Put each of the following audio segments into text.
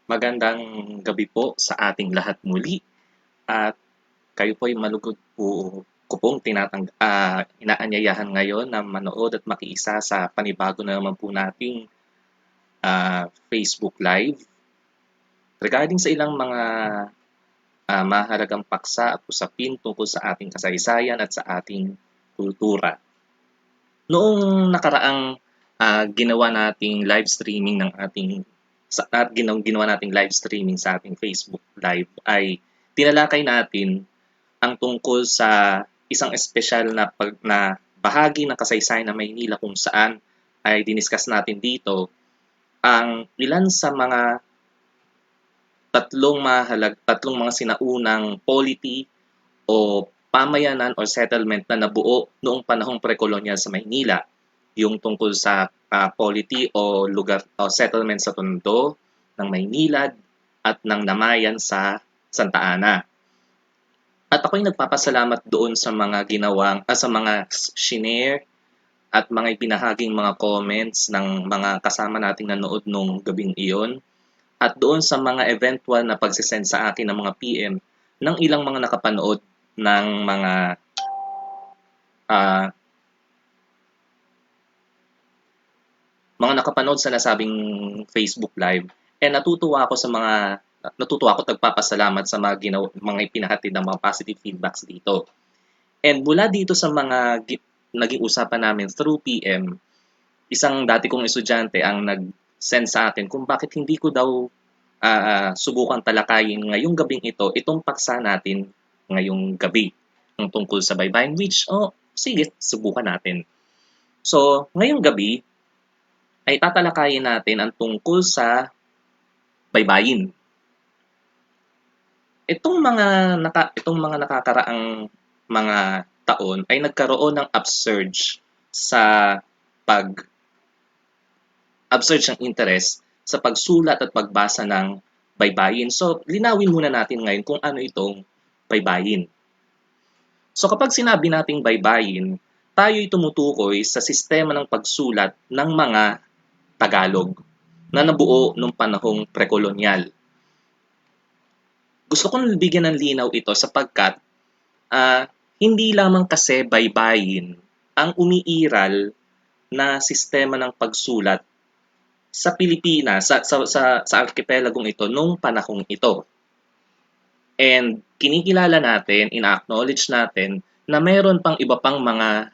Magandang gabi po sa ating lahat muli at kayo po ay malugod po ko pong inaanyayahan ngayon na manood at makiisa sa panibago na naman po nating Facebook Live regarding sa ilang mga mahalagang paksa at usapin tungkol sa ating kasaysayan at sa ating kultura. Noong nakaraang ginawa nating live streaming ng ating at ginawa nating live streaming sa ating Facebook Live ay tinalakay natin ang tungkol sa isang espesyal na bahagi ng kasaysayan ng Maynila kung saan ay diniscuss natin dito ang ilan sa mga tatlong mga sinaunang polity o pamayanan o settlement na nabuo noong panahong pre-kolonyal sa Maynila. Yung tungkol sa polity o lugar o settlement sa Tondo, ng Maynilad, at ng Namayan sa Santa Ana. At ako'y nagpapasalamat doon sa mga sa mga shinare at mga ibinahaging mga comments ng mga kasama nating nanood nung gabing iyon. At doon sa mga eventual na pagsisend sa akin ng mga PM ng ilang mga nakapanood ng mga nakapanood sa nasabing Facebook Live. Natutuwa ako at nagpapasalamat sa mga ipinahatid ng mga positive feedbacks dito. And mula dito sa mga naging usapan namin through PM, isang dati kong estudyante ang nag-send sa akin kung bakit hindi ko daw subukang talakayin ngayong gabing itong paksa natin ngayong gabi ng tungkol sa baybayin, which, sige, subukan natin. So, ngayong gabi, ay tatalakayin natin ang tungkol sa baybayin. Itong mga nakakaraang mga taon ay nagkaroon ng upsurge ng interest sa pagsulat at pagbasa ng baybayin. So, linawin muna natin ngayon kung ano itong baybayin. So, kapag sinabi nating baybayin, tayo'y tumutukoy sa sistema ng pagsulat ng mga Tagalog na nabuo noong panahong pre-kolonyal. Gusto kong bigyan ng linaw ito sapagkat hindi lamang kasi baybayin ang umiiral na sistema ng pagsulat sa Pilipinas, sa archipelagong ito noong panahong ito. And kinikilala natin, ina-acknowledge natin na mayroon pang iba pang mga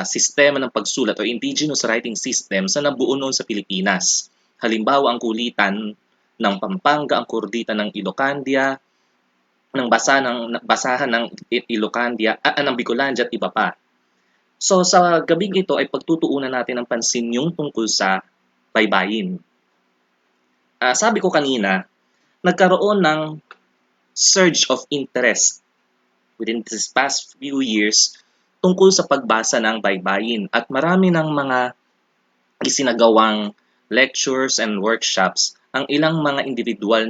sistema ng pagsulat o indigenous writing system sa nabuo noon sa Pilipinas. Halimbawa, ang kulitan ng Pampanga, ang kurditan ng Ilocandia, basahan ng Ilocandia, ng Bicolandia at iba pa. So sa gabing ito ay pagtutuunan natin ng pansin yung tungkol sa baybayin. Sabi ko kanina, nagkaroon ng surge of interest within this past few years tungkol sa pagbasa ng baybayin at marami ng mga isinagawang lectures and workshops ang ilang mga individual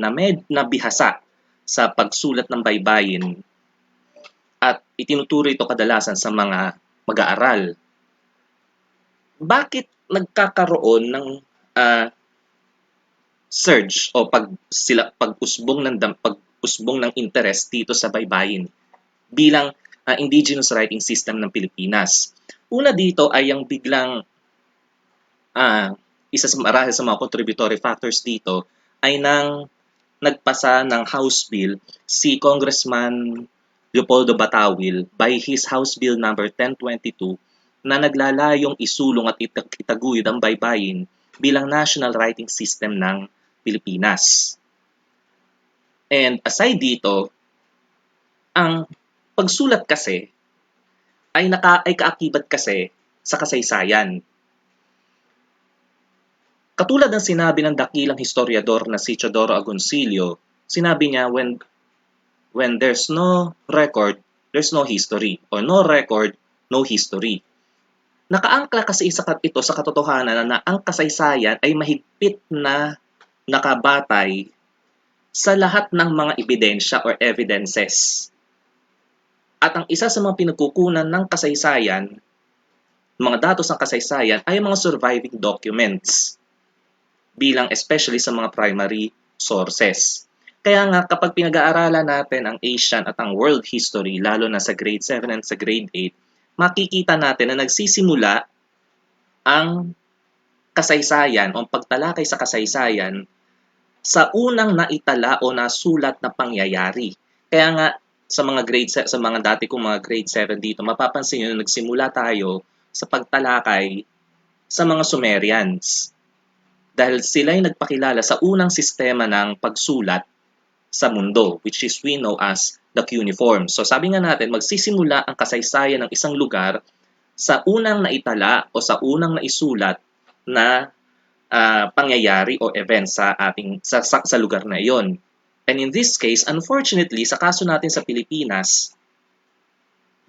na bihasa sa pagsulat ng baybayin at itinuturo ito kadalasan sa mga mag-aaral. Bakit nagkakaroon ng surge o pag-usbong ng interest dito sa baybayin bilang indigenous writing system ng Pilipinas? Una dito ay ang biglang isa sa marahil sa mga contributory factors dito ay nagpasa ng House Bill si Congressman Leopoldo Batawil by his House Bill number 1022 na naglalayong isulong at itaguyod ang baybayin bilang national writing system ng Pilipinas. And aside dito, ang pagsulat kasi ay kaakibat kasi sa kasaysayan. Katulad ng sinabi ng dakilang historiador na si Teodoro Agoncillo, sinabi niya, when there's no record, there's no history. Or no record, no history. Nakaangkla kasi ito sa katotohanan na ang kasaysayan ay mahigpit na nakabatay sa lahat ng mga ebidensya or evidences. At ang isa sa mga pinagkukunan ng kasaysayan, mga datos ng kasaysayan ay mga surviving documents bilang especially sa mga primary sources. Kaya nga kapag pinag-aaralan natin ang Asian at ang world history, lalo na sa grade 7 and sa grade 8, makikita natin na nagsisimula ang kasaysayan o pagtalakay sa kasaysayan sa unang naitala o nasulat na pangyayari. Kaya nga sa mga dati kong mga grade 7 dito, mapapansin niyo na nagsimula tayo sa pagtalakay sa mga Sumerians. Dahil sila ay nagpakilala sa unang sistema ng pagsulat sa mundo, which is we know as the cuneiform. So sabi nga natin, magsisimula ang kasaysayan ng isang lugar sa unang naitala o sa unang naisulat na pangyayari o event sa lugar na iyon. And in this case, unfortunately, sa kaso natin sa Pilipinas,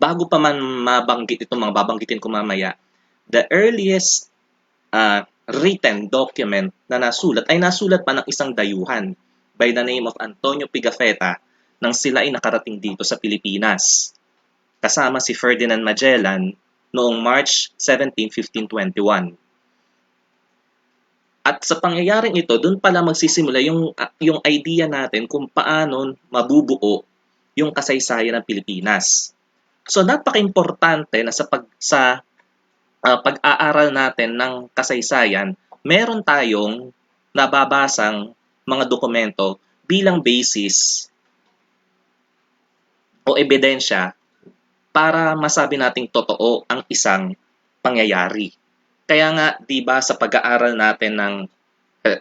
bago pa man mabanggit itong mga babanggitin ko mamaya, the earliest written document na nasulat ay nasulat pa ng isang dayuhan by the name of Antonio Pigafetta nang sila ay nakarating dito sa Pilipinas. Kasama si Ferdinand Magellan noong March 17, 1521. At sa pangyayaring ito, doon pala magsisimula yung idea natin kung paano mabubuo yung kasaysayan ng Pilipinas. So napaka-importante na sa pag-aaral natin ng kasaysayan, meron tayong nababasang mga dokumento bilang basis o ebidensya para masabi nating totoo ang isang pangyayari. Kaya nga, di ba sa pag-aaral natin ng,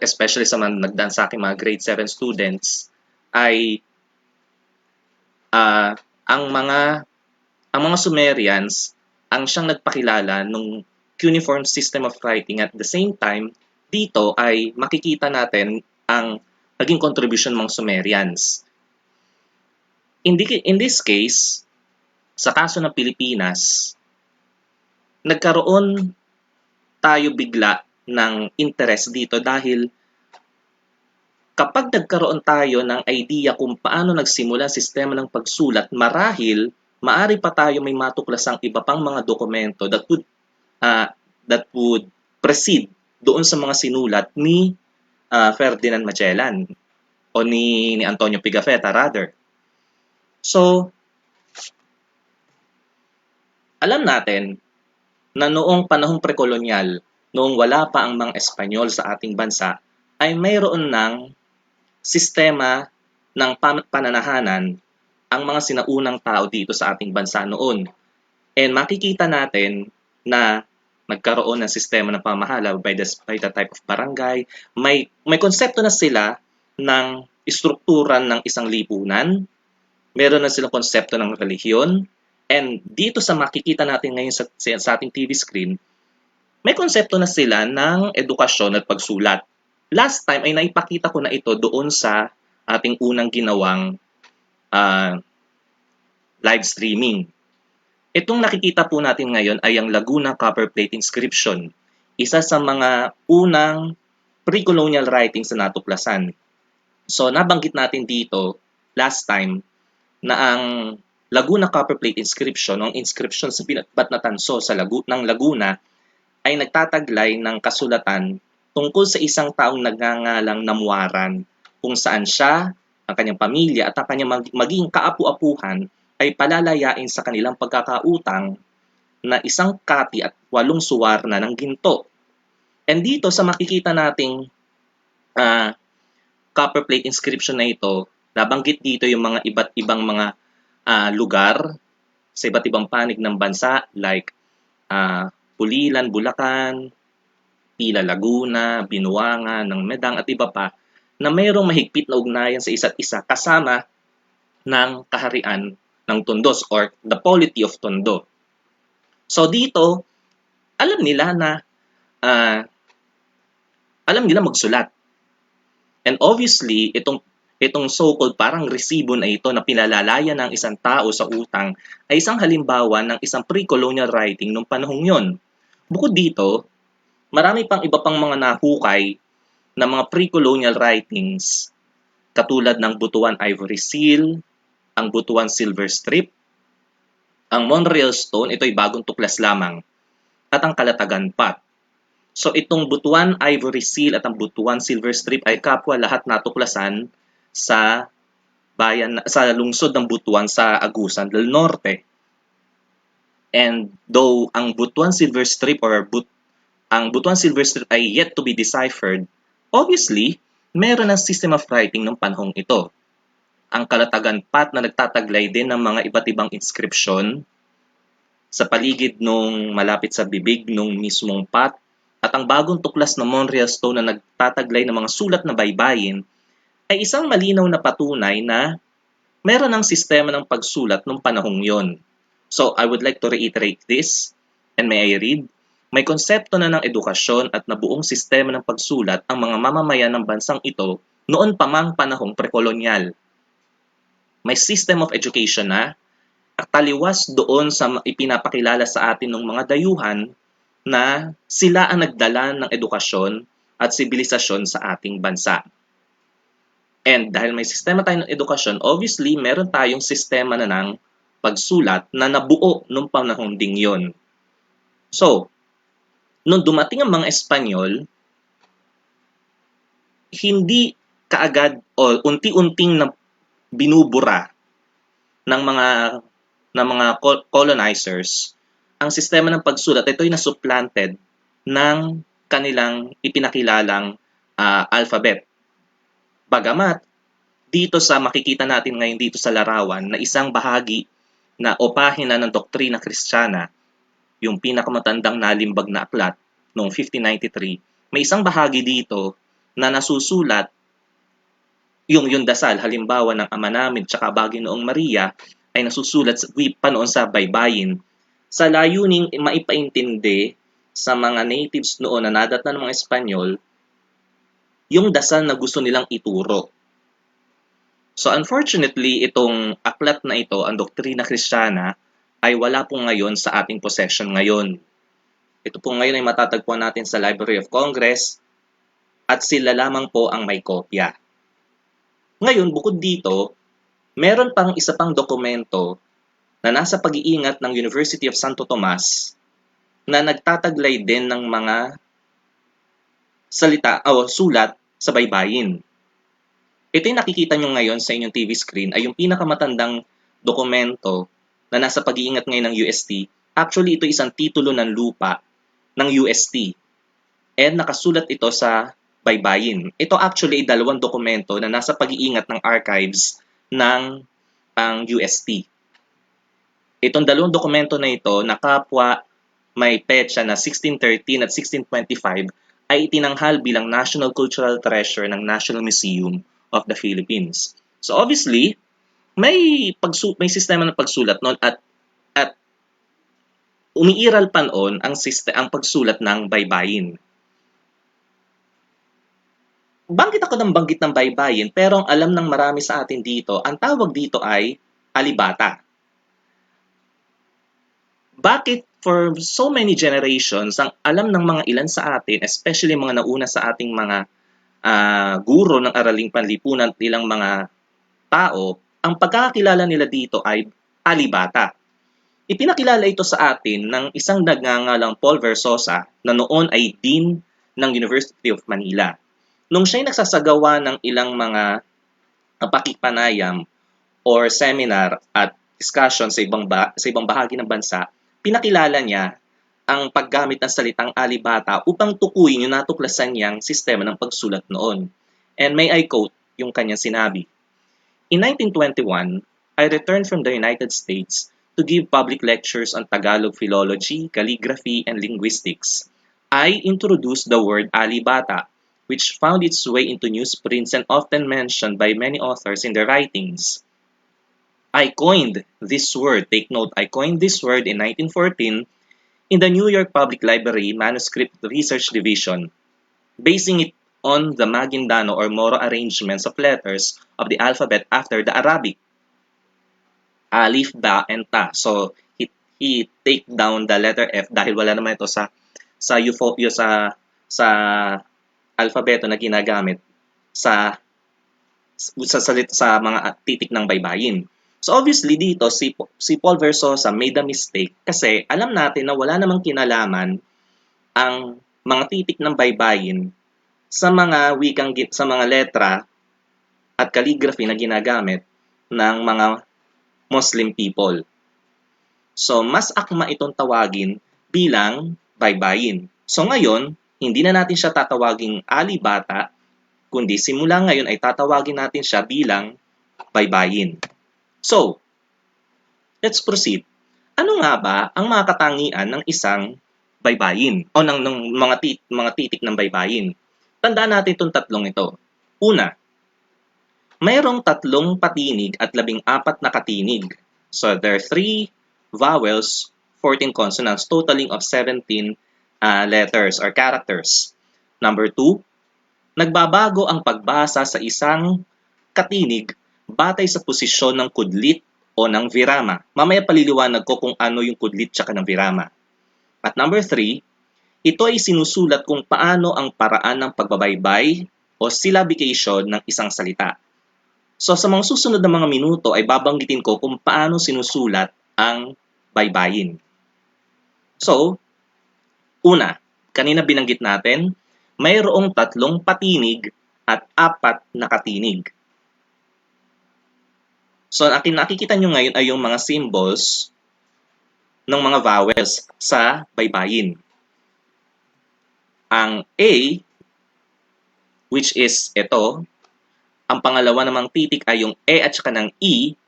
especially sa mga nagdaan sa aking mga grade 7 students, ay ang mga Sumerians ang siyang nagpakilala nung cuneiform system of writing. At the same time, dito ay makikita natin ang naging contribution ng mga Sumerians. In this case, sa kaso ng Pilipinas, nagkaroon tayo bigla ng interest dito dahil kapag nagkaroon tayo ng idea kung paano nagsimula ang sistema ng pagsulat, marahil maari pa tayo may matuklasang iba pang mga dokumento that would precede doon sa mga sinulat ni Ferdinand Magellan o ni Antonio Pigafetta rather. So, alam natin na noong panahong prekolonyal, noong wala pa ang mga Espanyol sa ating bansa, ay mayroon ng sistema ng pananahanan ang mga sinaunang tao dito sa ating bansa noon. And makikita natin na nagkaroon ng sistema ng pamahala by the type of barangay. May konsepto na sila ng istrukturan ng isang lipunan. Meron na silang konsepto ng relihiyon. And dito sa makikita natin ngayon sa ating TV screen, may konsepto na sila ng edukasyon at pagsulat. Last time ay naipakita ko na ito doon sa ating unang ginawang live streaming. Itong nakikita po natin ngayon ay ang Laguna Copperplate Inscription, isa sa mga unang pre-colonial writings na natuklasan. So nabanggit natin dito last time na ang Laguna Copperplate Inscription, ang inscription sa Binatbat na Tanso ng Laguna, ay nagtataglay ng kasulatan tungkol sa isang taong nagngangalang Namuaran, kung saan siya, ang kanyang pamilya at ang kanyang maging kaapu-apuhan ay palalayain sa kanilang pagkakautang na 1 kati at 8 suwarna ng ginto. And dito sa makikita nating copperplate inscription na ito, nabanggit dito yung mga iba't ibang mga lugar sa iba't ibang panig ng bansa like Pulilan, Bulacan, Pila, Laguna, Binuangan, ng Medang at iba pa na mayroong mahigpit na ugnayan sa isa't isa kasama ng kaharian ng Tondos or the polity of Tondo. So dito, alam nila magsulat. And obviously, itong so-called parang resibo na ito na pinalalaya ng isang tao sa utang ay isang halimbawa ng isang pre-colonial writing noong panahong yon. Bukod dito, marami pang iba pang mga nahukay na mga pre-colonial writings katulad ng Butuan Ivory Seal, ang Butuan Silver Strip, ang Montreal Stone, ito ay bagong tuklas lamang, at ang Kalatagan Pot. So itong Butuan Ivory Seal at ang Butuan Silver Strip ay kapwa lahat natuklasan sa sa lungsod ng Butuan sa Agusan del Norte. And though ang Butuan Silver Strip ang Butuan Silver Strip ay yet to be deciphered, obviously, meron ng system of writing ng panahong ito. Ang Kalatagan Pat na nagtataglay din ng mga iba't ibang inscription sa paligid nung malapit sa bibig nung mismong Pat, at ang bagong tuklas ng Monreal Stone na nagtataglay ng mga sulat na baybayin ay isang malinaw na patunay na meron ng sistema ng pagsulat nung panahong yon. So, I would like to reiterate this, and may I read? May konsepto na ng edukasyon at nabuong sistema ng pagsulat ang mga mamamayan ng bansang ito noon pa mang panahong prekolonyal. May system of education na at taliwas doon sa ipinapakilala sa atin ng mga dayuhan na sila ang nagdala ng edukasyon at sibilisasyon sa ating bansa. And dahil may sistema tayo ng edukasyon, obviously meron tayong sistema na ng pagsulat na nabuo nung panahon ding yon. So, nung dumating ang mga Espanyol, hindi kaagad o unti-unting na binubura ng mga colonizers ang sistema ng pagsulat. Ito ay nasupplanted ng kanilang ipinakilalang alphabet. Bagamat dito sa makikita natin ngayon dito sa larawan na isang bahagi na o pahina ng doktrina Kristiyana, yung pinakamatandang nalimbag na aklat noong 1593, may isang bahagi dito na nasusulat yung dasal, halimbawa ng Ama Namin tsaka Baginoong Maria, ay nasusulat pa noon sa baybayin sa layuning maipaintindi sa mga natives noon na nadatnan ng mga Espanyol yung dasal na gusto nilang ituro. So unfortunately, itong aklat na ito, ang Doktrina Kristiyana, ay wala po ngayon sa ating possession ngayon. Ito po ngayon ay matatagpuan natin sa Library of Congress at sila lamang po ang may kopya. Ngayon, bukod dito, meron pang isa pang dokumento na nasa pag-iingat ng University of Santo Tomas na nagtataglay din ng mga salita o sulat sa baybayin. Ito yung nakikita nyo ngayon sa inyong TV screen ay yung pinakamatandang dokumento na nasa pag-iingat ngayon ng UST. Actually, ito isang titulo ng lupa ng UST. And nakasulat ito sa baybayin. Ito actually ay dalawang dokumento na nasa pag-iingat ng archives ng UST. Itong dalawang dokumento na ito na kapwa may petsa na 1613 at 1625 ay itinanghal bilang National Cultural Treasure ng National Museum of the Philippines. So obviously, may sistema ng pagsulat noon at umiiral pa noon ang pagsulat ng baybayin. Banggit ako ng banggit ng baybayin, pero ang alam ng marami sa atin dito, ang tawag dito ay alibata. Bakit for so many generations, ang alam ng mga ilan sa atin, especially mga nauna sa ating mga guro ng araling panlipunan at ilang mga tao, ang pagkakakilala nila dito ay alibata. Ipinakilala ito sa atin ng isang nagngangalang Paul Versosa na noon ay Dean ng University of Manila. Nung siya'y nagsasagawa ng ilang mga pakikipanayam or seminar at discussion sa ibang bahagi ng bansa, pinakilala niya ang paggamit ng salitang alibata upang tukuyin yung natuklasan niyang sistema ng pagsulat noon. And may I quote yung kanyang sinabi, "In 1921, I returned from the United States to give public lectures on Tagalog philology, calligraphy, and linguistics. I introduced the word alibata, which found its way into newsprints and often mentioned by many authors in their writings. I coined this word, take note, I coined this word in 1914 in the New York Public Library Manuscript Research Division, basing it on the Maguindano or Moro arrangements of letters of the alphabet after the Arabic. Alif, Ba, and Ta." So, he take down the letter F dahil wala naman ito sa alfabeto na ginagamit sa mga titik ng baybayin. So obviously dito si Paul Versosa made a mistake kasi alam natin na wala namang kinalaman ang mga titik ng baybayin sa mga sa mga letra at calligraphy na ginagamit ng mga Muslim people. So, mas akma itong tawagin bilang baybayin. So, ngayon, hindi na natin siya tatawaging alibata, kundi simula ngayon ay tatawagin natin siya bilang baybayin. So, let's proceed. Ano nga ba ang mga katangian ng isang baybayin o ng mga titik ng baybayin? Tandaan natin itong tatlong ito. Una, mayroong 3 patinig at 14 na katinig. So, there are 3 vowels, 14 consonants, totaling of 17 letters or characters. Number 2, nagbabago ang pagbasa sa isang katinig batay sa posisyon ng kudlit o ng virama. Mamaya paliliwanag ko kung ano yung kudlit tsaka ng virama. At number 3, ito ay sinusulat kung paano ang paraan ng pagbabaybay o syllabication ng isang salita. So sa mga susunod na mga minuto ay babanggitin ko kung paano sinusulat ang baybayin. So, una, kanina binanggit natin, mayroong 3 patinig at 4 na katinig. So, nakikita nyo ngayon ay yung mga symbols ng mga vowels sa baybayin. Ang A, which is ito, ang pangalawa namang titik ay yung E at saka ng E,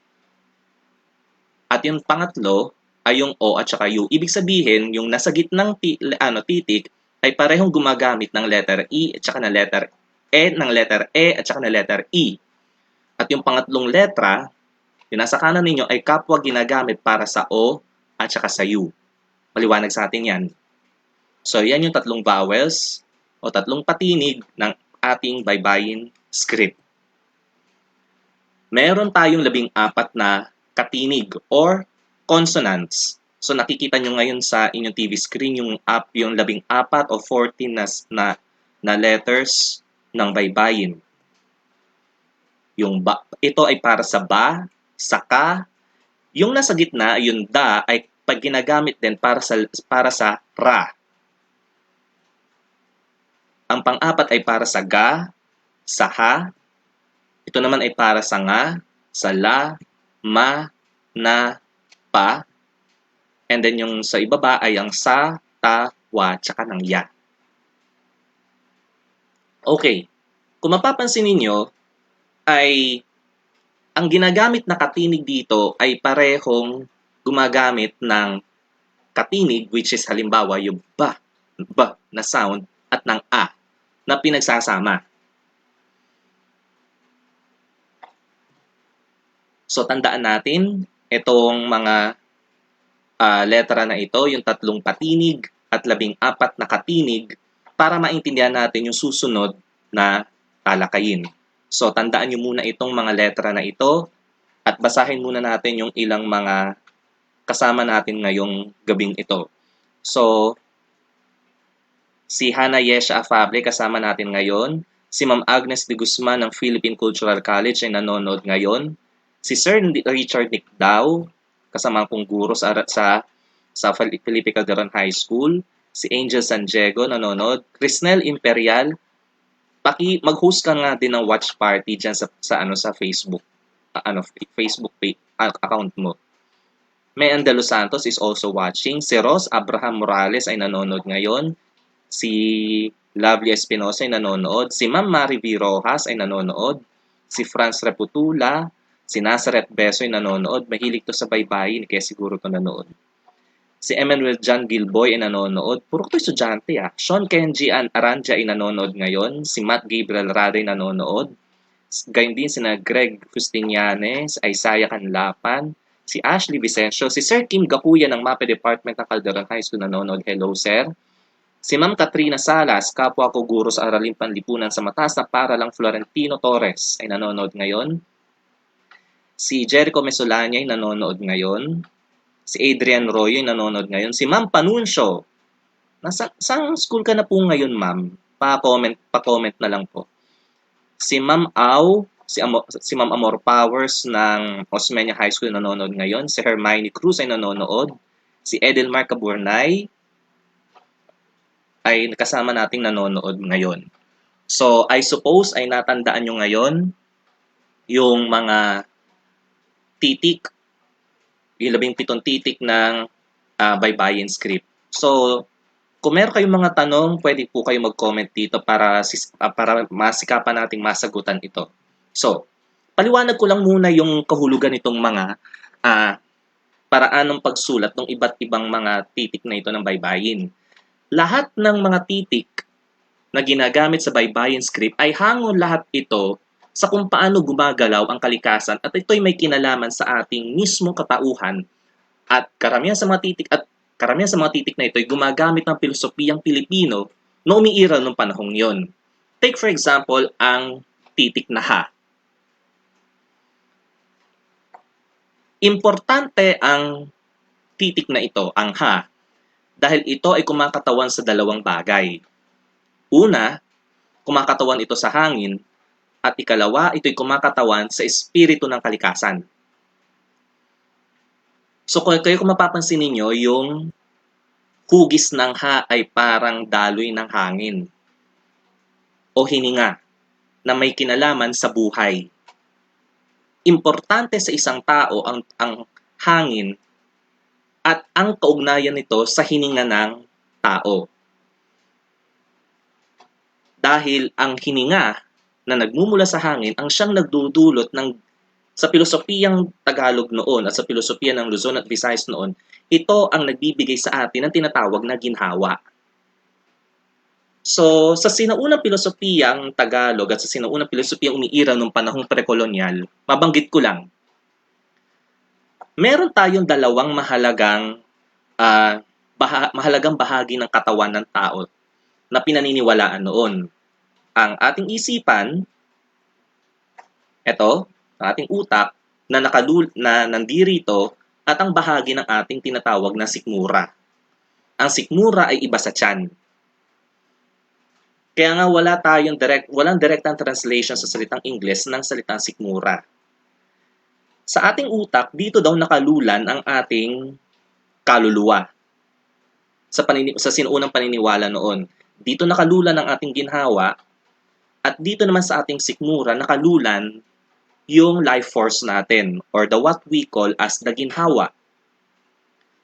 at yung pangatlo ay yung O at saka U. Ibig sabihin, yung nasa gitnang titik ay parehong gumagamit ng letter E at saka ng letter E, ng letter E at saka ng letter E. At yung pangatlong letra, yung nasa kanan ninyo ay kapwa ginagamit para sa O at saka sa U. Maliwanag sa atin yan. So, yan yung 3 vowels o 3 patinig ng ating baybayin script. Meron tayong 14 na katinig or consonants. So, nakikita nyo ngayon sa inyong TV screen yung 14 o 14 na letters ng baybayin. Ito ay para sa ba, sa ka. Yung nasa gitna, yung da, ay pag ginagamit din para sa ra. Ang pang-apat ay para sa ga, sa ha. Ito naman ay para sa nga, sa la, ma, na, pa. And then yung sa ibaba ay ang sa, ta, wa, tsaka ng ya. Okay. Kung mapapansin ninyo, ay ang ginagamit na katinig dito ay parehong gumagamit ng katinig, which is halimbawa yung ba na sound at ng a na pinagsasama. So, tandaan natin itong mga letra na ito, yung 3 patinig at 14 na katinig para maintindihan natin yung susunod na talakayin. So, tandaan nyo muna itong mga letra na ito at basahin muna natin yung ilang mga kasama natin ngayong gabing ito. So, si Hannah Yesha Afable kasama natin ngayon. Si Ma'am Agnes de Guzman ng Philippine Cultural College ay nanonood ngayon. Si Sir Richard Nicdao, kasama kong guro sa Felipe Calderon High School. Si Angel San Diego nanonood. Crisnel Imperial, mag-host ka nga din ng watch party dyan sa Facebook. Facebook page, account mo. May Andalo Santos is also watching. Si Ross Abraham Morales ay nanonood ngayon. Si Lovely Espinosa ay nanonood. Si Ma'am Mary V. Rojas ay nanonood. Si Franz Reputula. Si Nazareth Beso ay nanonood. Mahilig to sa baybayin, kaya siguro to nanonood. Si Emmanuel John Gilboy ay nanonood. Puro to estudyante ah. Sean Kenji Aranja ay nanonood ngayon. Si Matt Gabriel Rade ay nanonood. Gayun din sina Greg Fustinianes, Isaiah Canlapan, si Ashley Vicencio, si Sir Kim Gakuya ng MAPE Department ng Calderon High School nanonood. Hello, sir. Si Ma'am Katrina Salas, kapwa ko guro sa Araling Panlipunan sa mataas na paralang Florentino Torres ay nanonood ngayon. Si Jericho Mesolanya ay nanonood ngayon. Si Adrian Royo ay nanonood ngayon. Si Ma'am Panuncio. Saan school ka na po ngayon, ma'am? Pa-comment na lang po. Si Ma'am Au, si Ma'am Amor Powers ng Osmeña High School nanonood ngayon. Si Hermione Cruz ay nanonood. Si Edelmar Caburnay ay ay kasama nating nanonood ngayon. So, I suppose ay natandaan nyo ngayon yung mga titik, yung 17 titik ng baybayin script. So, kung meron kayong mga tanong, pwede po kayo mag-comment dito para masikapan nating masagutan ito. So, paliwanag ko lang muna yung kahulugan nitong mga paraan ng pagsulat ng iba't ibang mga titik na ito ng baybayin. Lahat ng mga titik na ginagamit sa baybayin script ay hangon lahat ito sa kung paano gumagalaw ang kalikasan at ito'y may kinalaman sa ating mismong katauhan at karamihan sa mga titik na ito ay gumagamit ng pilosopiyang Pilipino na umiiral noong panahong yon. Take for example ang titik na ha. Importante ang titik na ito, ang ha, dahil ito ay kumakatawan sa dalawang bagay. Una, kumakatawan ito sa hangin, at ikalawa, ito ay kumakatawan sa espiritu ng kalikasan. So kung mapapansin ninyo, yung hugis ng ha ay parang daloy ng hangin o hininga na may kinalaman sa buhay. Importante sa isang tao ang hangin at ang kaugnayan nito sa hininga ng tao. Dahil ang hininga na nagmumula sa hangin ang siyang nagdudulot sa pilosopiyang Tagalog noon at sa pilosopiya ng Luzon at Visayas noon, ito ang nagbibigay sa atin ng tinatawag na ginhawa. So, sa sinaunang pilosopiyang Tagalog at sa sinaunang pilosopiyang umiiral ng panahong prekolonyal, mabanggit ko lang, meron tayong dalawang mahalagang bahagi ng katawan ng tao na pinaniniwalaan noon. Ang ating isipan, ang ating utak, na nandirito at ang bahagi ng ating tinatawag na sikmura. Ang sikmura ay iba sa tiyan. Kaya nga walang direktang translation sa salitang Ingles ng salitang sikmura. Sa ating utak, dito daw nakalulan ang ating kaluluwa. Sa sinuunang paniniwala noon, dito nakalulan ang ating ginhawa at dito naman sa ating sikmura nakalulan yung life force natin or what we call as the ginhawa.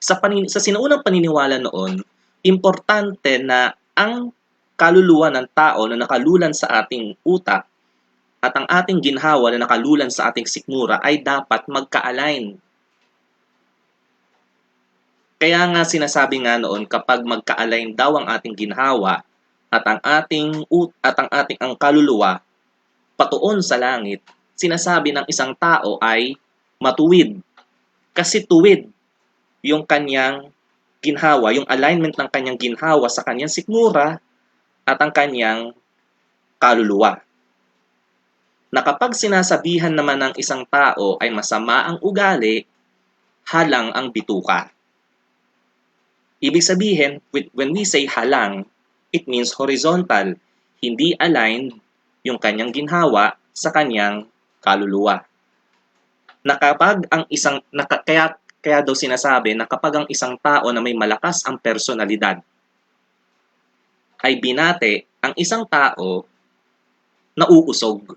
Sa sinuunang paniniwala noon, importante na ang kaluluwa ng tao na nakalulan sa ating utak at ang ating ginhawa na nakalulan sa ating sikmura ay dapat magka-align. Kaya nga sinasabi nga noon kapag magka-align daw ang ating ginhawa at ang ating kaluluwa patuon sa langit, sinasabi ng isang tao ay matuwid. Kasi tuwid yung kanyang ginhawa, yung alignment ng kanyang ginhawa sa kanyang sikmura at ang kanyang kaluluwa. Na kapag sinasabihan naman ng isang tao ay masama ang ugali, halang ang bituka. Ibig sabihin, when we say halang, it means horizontal, hindi aligned yung kanyang ginhawa sa kanyang kaluluwa. Na kapag kaya daw sinasabi na kapag ang isang tao na may malakas ang personalidad ay binate, ang isang tao nauusog.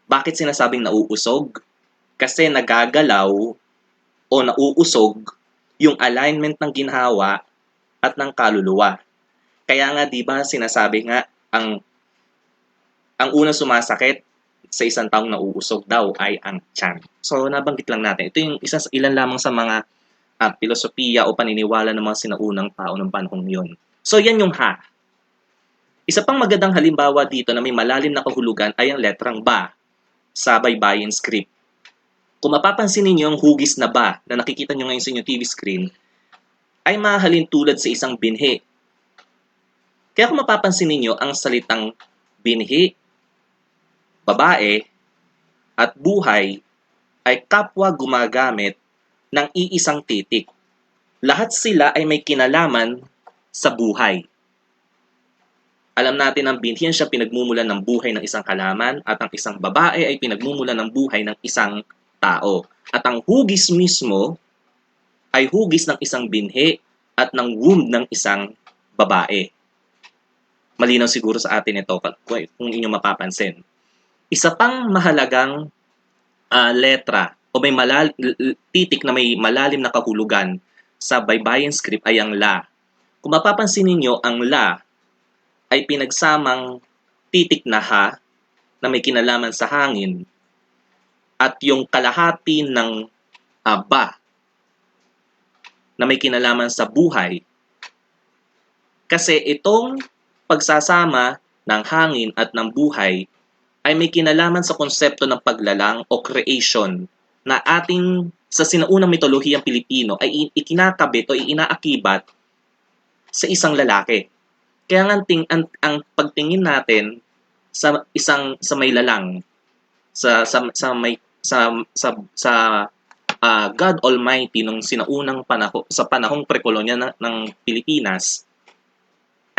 Bakit sinasabing nauusog? Kasi nagagalaw o nauusog yung alignment ng ginhawa at ng kaluluwa. Kaya nga 'di ba sinasabi nga ang unang sumasakit sa isang taong nauusog daw ay ang tiyan. So nabanggit lang natin. Ito yung ilan lamang sa mga filosofiya o paniniwala ng mga sinaunang tao ng panahong yon. So yan yung ha. Isa pang magandang halimbawa dito na may malalim na kahulugan ay ang letrang ba sa baybayin script. Kung mapapansin ninyo ang hugis na ba na nakikita nyo ngayon sa inyong TV screen, ay mahalin tulad sa isang binhi. Kaya kung mapapansin ninyo ang salitang binhi, babae, at buhay ay kapwa gumagamit ng iisang titik. Lahat sila ay may kinalaman sa buhay. Alam natin ang binhi siya pinagmumulan ng buhay ng isang halaman at ang isang babae ay pinagmumulan ng buhay ng isang tao. At ang hugis mismo ay hugis ng isang binhi at ng womb ng isang babae. Malinaw siguro sa atin ito kung inyong mapapansin. Isa pang mahalagang letra o may titik na may malalim na kahulugan sa baybayin script ay ang la. Kung mapapansin ninyo, ang la ay pinagsamang titik na ha na may kinalaman sa hangin at yung kalahati ng ba na may kinalaman sa buhay. Kasi itong pagsasama ng hangin at ng buhay ay may kinalaman sa konsepto ng paglalang o creation na ating sa sinaunang mitolohiyang Pilipino ay ikinakabit o inaakibat sa isang lalaki. Kaya nga ang pagtingin natin sa may lalang sa God Almighty nung sinaunang panahong prekolonya ng Pilipinas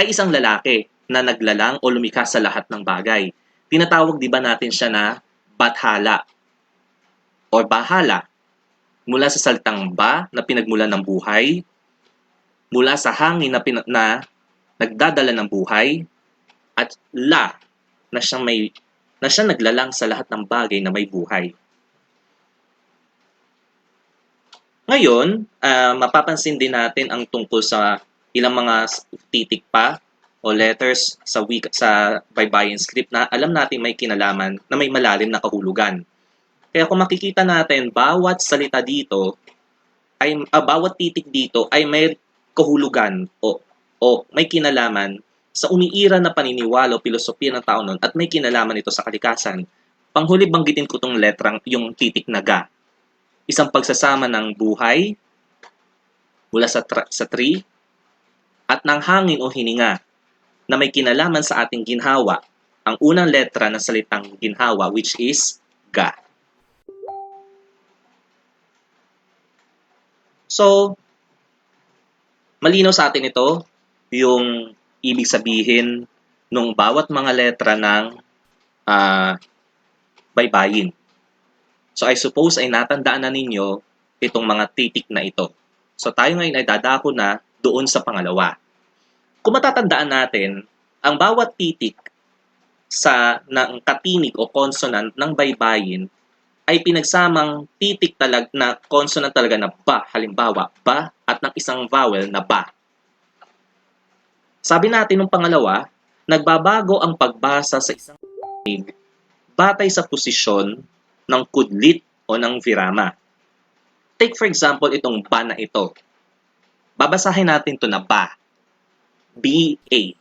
ay isang lalaki na naglalang o lumikha sa lahat ng bagay. Tinatawag di ba natin siya na Bathala o Bahala mula sa salitang ba na pinagmulan ng buhay, mula sa hangin na nagdadala ng buhay, at la na siyang naglalang sa lahat ng bagay na may buhay. Ngayon, mapapansin din natin ang tungkol sa ilang mga titik pa o letters sa baybayin script na alam natin may kinalaman na may malalim na kahulugan. Kaya kung makikita natin, bawat salita dito bawat titik dito ay may kahulugan o may kinalaman sa umiiral na paniniwala o pilosopiya ng tao noon at may kinalaman ito sa kalikasan. Panghuli banggitin ko tong letrang yung titik na ga. Isang pagsasama ng buhay mula sa tree at ng hangin o hininga na may kinalaman sa ating ginhawa. Ang unang letra ng salitang ginhawa, which is ga. So, malinaw sa atin ito yung ibig sabihin ng bawat mga letra ng baybayin. So I suppose ay natandaan na ninyo itong mga titik na ito. So tayo ngayon ay dadako na doon sa pangalawa. Kung matatandaan natin, ang bawat titik ng katinig o consonant ng baybayin ay pinagsamang titik na consonant talaga na ba, halimbawa ba, at ng isang vowel na ba. Sabi natin nung pangalawa, nagbabago ang pagbasa sa isang tinig batay sa posisyon ng kudlit o ng virama. Take for example itong ba na ito. Babasahin natin ito na ba. B-A.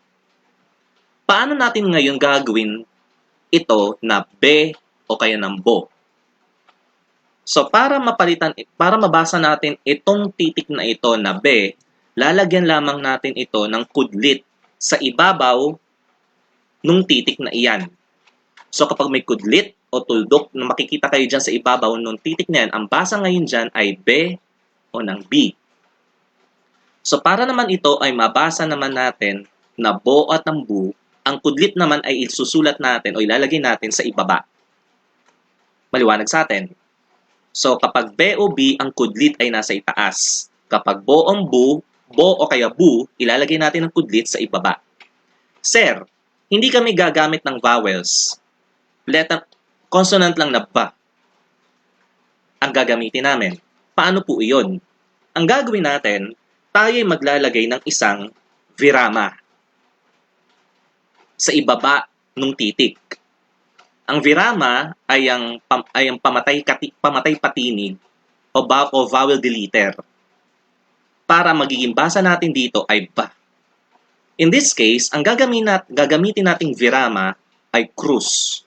Paano natin ngayon gagawin ito na be o kaya ng bo? So para mabasa natin itong titik na ito na be, lalagyan lamang natin ito ng kudlit sa ibabaw nung titik na iyan. So kapag may kudlit o tuldok na makikita kayo dyan sa ibabaw nung titik na yan, ang basa ngayon dyan ay be o ng B. So para naman ito ay mabasa naman natin na bo at ng bu, ang kudlit naman ay isusulat natin o ilalagay natin sa ibaba. Maliwanag sa atin. So kapag be o B, ang kudlit ay nasa itaas. Kapag bo o bu, bo o kaya bu, ilalagay natin ang kudlit sa ibaba. Sir, hindi kami gagamit ng vowels. Consonant lang na ba ang gagamitin namin. Paano po iyon? Ang gagawin natin, tayo ay maglalagay ng isang virama sa ibaba ng titik. Ang virama ay ang pamatay patinig o vowel deleter. Para magiging basa natin dito ay ba. In this case, ang gagamitin nating virama ay krus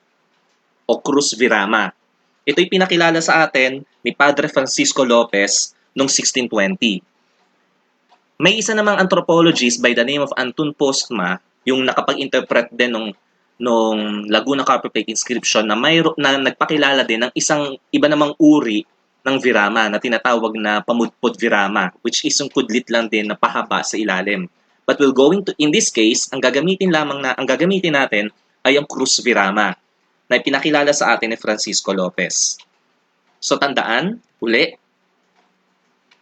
o krus virama. Ito'y pinakilala sa atin ni Padre Francisco Lopez noong 1620. May isa namang anthropologist by the name of Anton Postma, yung nakapag-interpret din nung Laguna Copperplate inscription na nagpakilala din ng isang iba namang uri ng virama na tinatawag na pamudpod virama, which is yung kudlit lang din na pahaba sa ilalim. But in this case, ang gagamitin natin ay ang krus virama na ipinakilala sa atin ni Francisco Lopez. So tandaan, uli,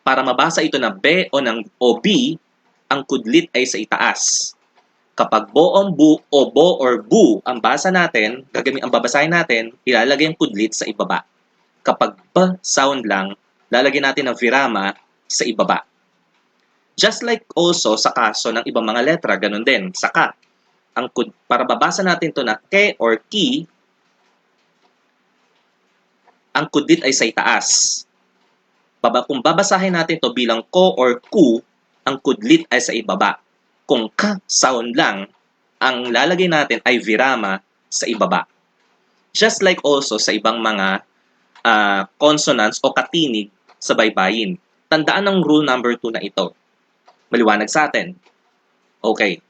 para mabasa ito na B o B, ang kudlit ay sa itaas. Kapag bo or bu ang basa natin, ang babasahin natin, ilalagay ang kudlit sa ibaba. Kapag B sound lang, lalagyan natin ng virama sa ibaba. Just like also sa kaso ng ibang mga letra, ganun din, sa ka. Para babasa natin to na ke or ki, ang kudlit ay sa itaas. Kung babasahin natin to bilang ko or ku, ang kudlit ay sa ibaba. Kung ka sound lang, ang lalagay natin ay virama sa ibaba. Just like also sa ibang mga consonants o katinig sa baybayin. Tandaan ang rule number 2 na ito. Maliwanag sa atin. Okay.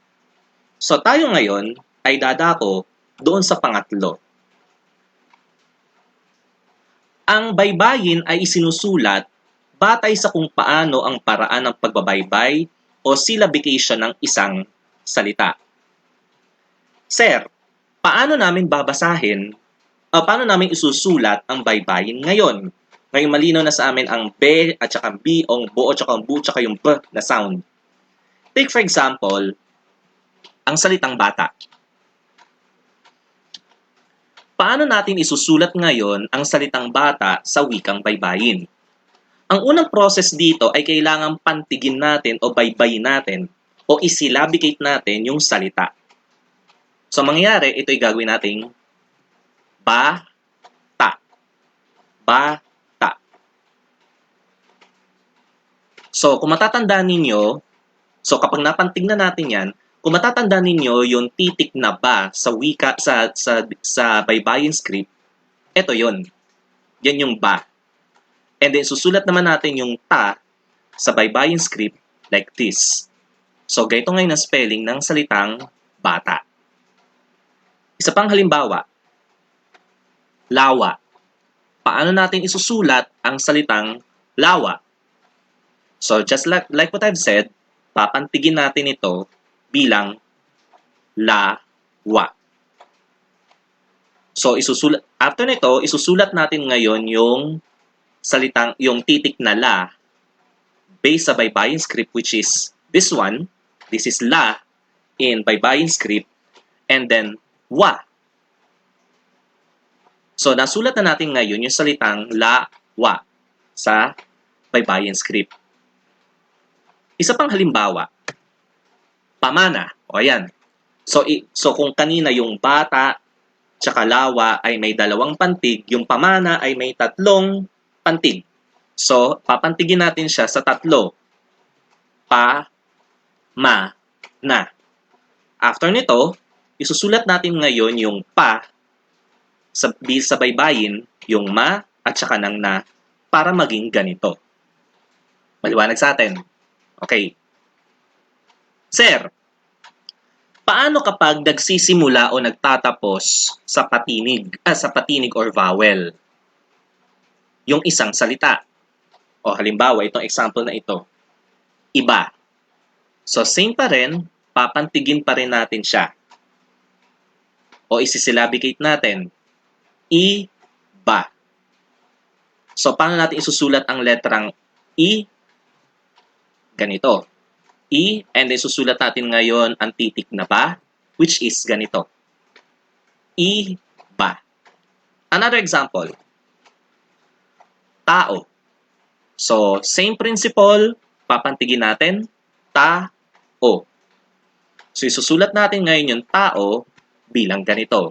So tayo ngayon ay dadako doon sa pangatlo. Ang baybayin ay isinusulat batay sa kung paano ang paraan ng pagbabaybay o syllabication ng isang salita. Sir, paano namin babasahin paano namin isusulat ang baybayin ngayon? Ngayon malinaw na sa amin ang B at saka B, ang bo at saka ang bu, at saka yung B na sound. Take for example, ang salitang bata. Paano natin isusulat ngayon ang salitang bata sa wikang baybayin? Ang unang process dito ay kailangang pantigin natin o baybayin natin o isilabicate natin yung salita. So, mangyayari, ito ay gagawin nating bata. Bata. So, kung matatandaan ninyo, so kapag napantig na natin yan, kung matatandaan ninyo yung titik na ba sa wika, sa baybayin script, ito yun. Yan yung ba. And then, susulat naman natin yung ta sa baybayin script like this. So, ganito ngayon ang spelling ng salitang bata. Isa pang halimbawa, lawa. Paano natin isusulat ang salitang lawa? So, just like what I've said, papantigin natin ito bilang lawa. So, after nito, isusulat natin ngayon yung titik na la based sa baybayin script, which is this one. This is la in baybayin script, and then wa. So, nasulat na natin ngayon yung salitang la, wa sa baybayin script. Isa pang halimbawa, pamana. O ayan. So kung kanina yung bata tsaka lawa ay may dalawang pantig, yung pamana ay may tatlong pantig. So, papantigin natin siya sa tatlo. Pa, ma, na. After nito, isusulat natin ngayon yung pa sa baybayin, yung ma at saka ng na para maging ganito. Maliwanag sa atin. Okay. Sir, paano kapag nagsisimula o nagtatapos sa patinig or vowel? Yung isang salita. O halimbawa, itong example na ito. Iba. So, same pa rin, papantigin pa rin natin siya. O isisilabicate natin. I-ba. So, paano natin isusulat ang letrang I? Ganito. I, and then susulat natin ngayon ang titik na ba, which is ganito. I-ba. Another example. Tao. So, same principle, papantigin natin, ta-o. So, isusulat natin ngayon yung tao bilang ganito.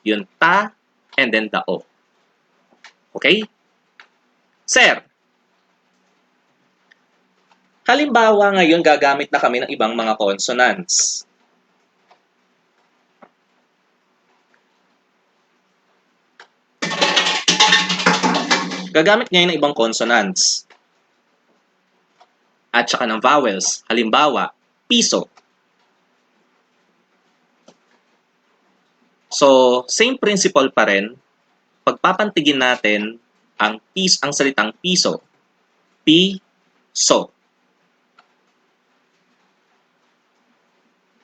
Yung ta, and then the o. Okay? Sir, halimbawa ngayon gagamit na kami ng ibang mga consonants. Gagamit ngayon ng ibang consonants. At saka ng vowels. Halimbawa, piso. So, same principle pa rin. Pagpapantigin natin ang salitang piso. Piso.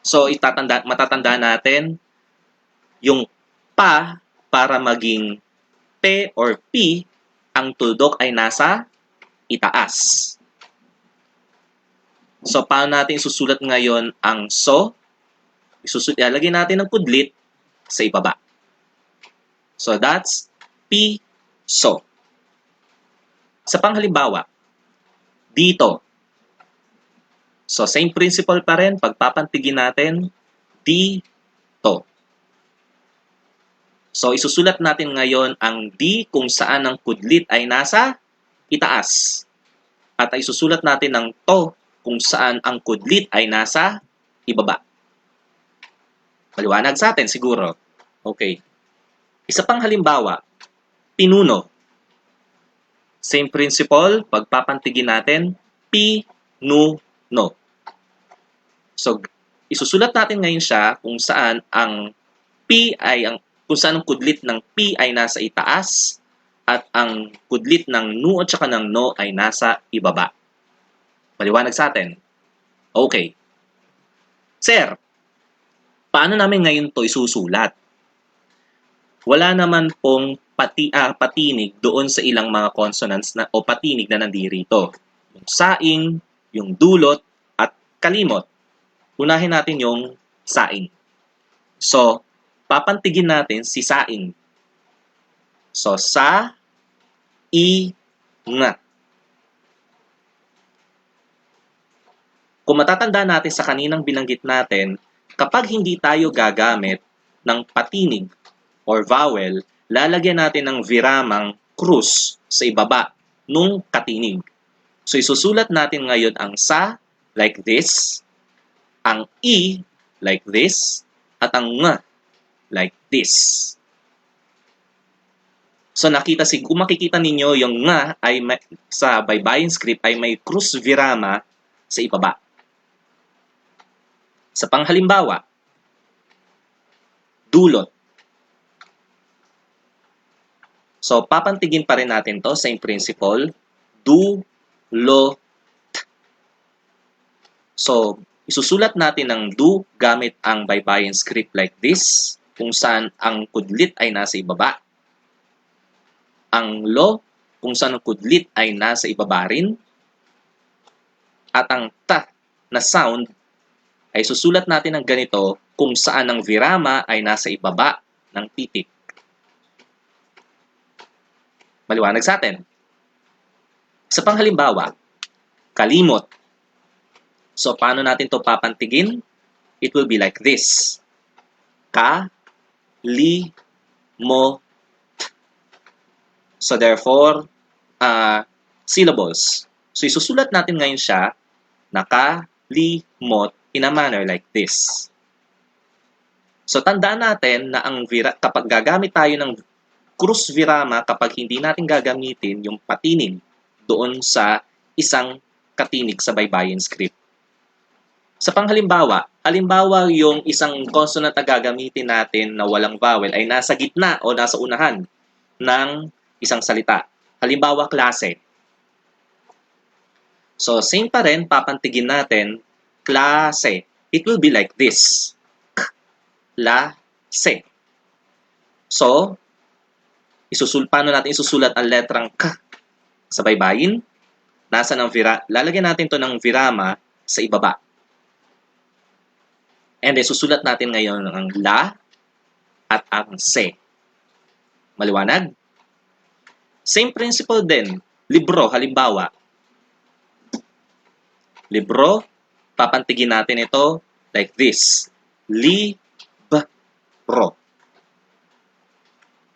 So, matatanda natin yung pa para maging P or P, ang tuldok ay nasa itaas. So, paano natin susulat ngayon ang so? Ilalagay natin ang kudlit sa ibaba. So, that's P, so. Sa panghalimbawa, dito. So, same principle pa rin. Pagpapantigin natin, dito. So, isusulat natin ngayon ang D kung saan ang kudlit ay nasa itaas. At isusulat natin ang to kung saan ang kudlit ay nasa ibaba. Maliwanag sa atin siguro. Okay. Isa pang halimbawa, pinuno. Same principle, pagpapantigin natin, pinuno. So, isusulat natin ngayon siya kung saan ang P ay kung saan ang kudlit ng P ay nasa itaas at ang kudlit ng nu at saka ng no ay nasa ibaba. Maliwanag sa atin? Okay. Sir, paano namin ngayon to isusulat? Wala naman pong patinig doon sa ilang mga consonants o patinig na nandirito. Yung saing, yung dulot, at kalimot. Unahin natin yung saing. So, papantigin natin si saing. So, sa, i, nga. Kung matatanda natin sa kaninang binanggit natin, kapag hindi tayo gagamit ng patinig or vowel, lalagyan natin ng viramang krus sa ibaba nung katinig. So, isusulat natin ngayon ang sa, like this, ang i, like this, at ang nga, like this. So, kung makikita ninyo, yung nga ay sa baybayin script ay may krus virama sa ibaba. Sa panghalimbawa, dulot. So, papantigin pa rin natin to, same principle, du-lo-t. So, isusulat natin ang do gamit ang baybayin script like this, kung saan ang kudlit ay nasa ibaba. Ang lo, kung saan ang kudlit ay nasa ibaba rin. At ang ta na sound ay susulat natin ng ganito kung saan ang virama ay nasa ibaba ng titik. Maliwanag sa atin. Sa panghalimbawa, kalimot. So, paano natin to papantigin? It will be like this. Ka-li-mo-t. So, therefore, syllables. So, isusulat natin ngayon siya na ka-li-mot in a manner like this. So, tandaan natin na kapag gagamit tayo ng krus virama, kapag hindi natin gagamitin yung patinig doon sa isang katinig sa baybayin script. Sa panghalimbawa, yung isang consonant na gagamitin natin na walang vowel ay nasa gitna o nasa unahan ng isang salita. Halimbawa, klase. So, same pa rin, papantigin natin, klase. It will be like this. K-la-se. So, paano natin isusulat ang letrang K sa baybayin? Lalagyan natin to ng virama sa ibaba. And then, susulat natin ngayon ang la at ang se. Maliwanag? Same principle din. Libro, halimbawa. Libro, papantigin natin ito like this. Li-b-ro.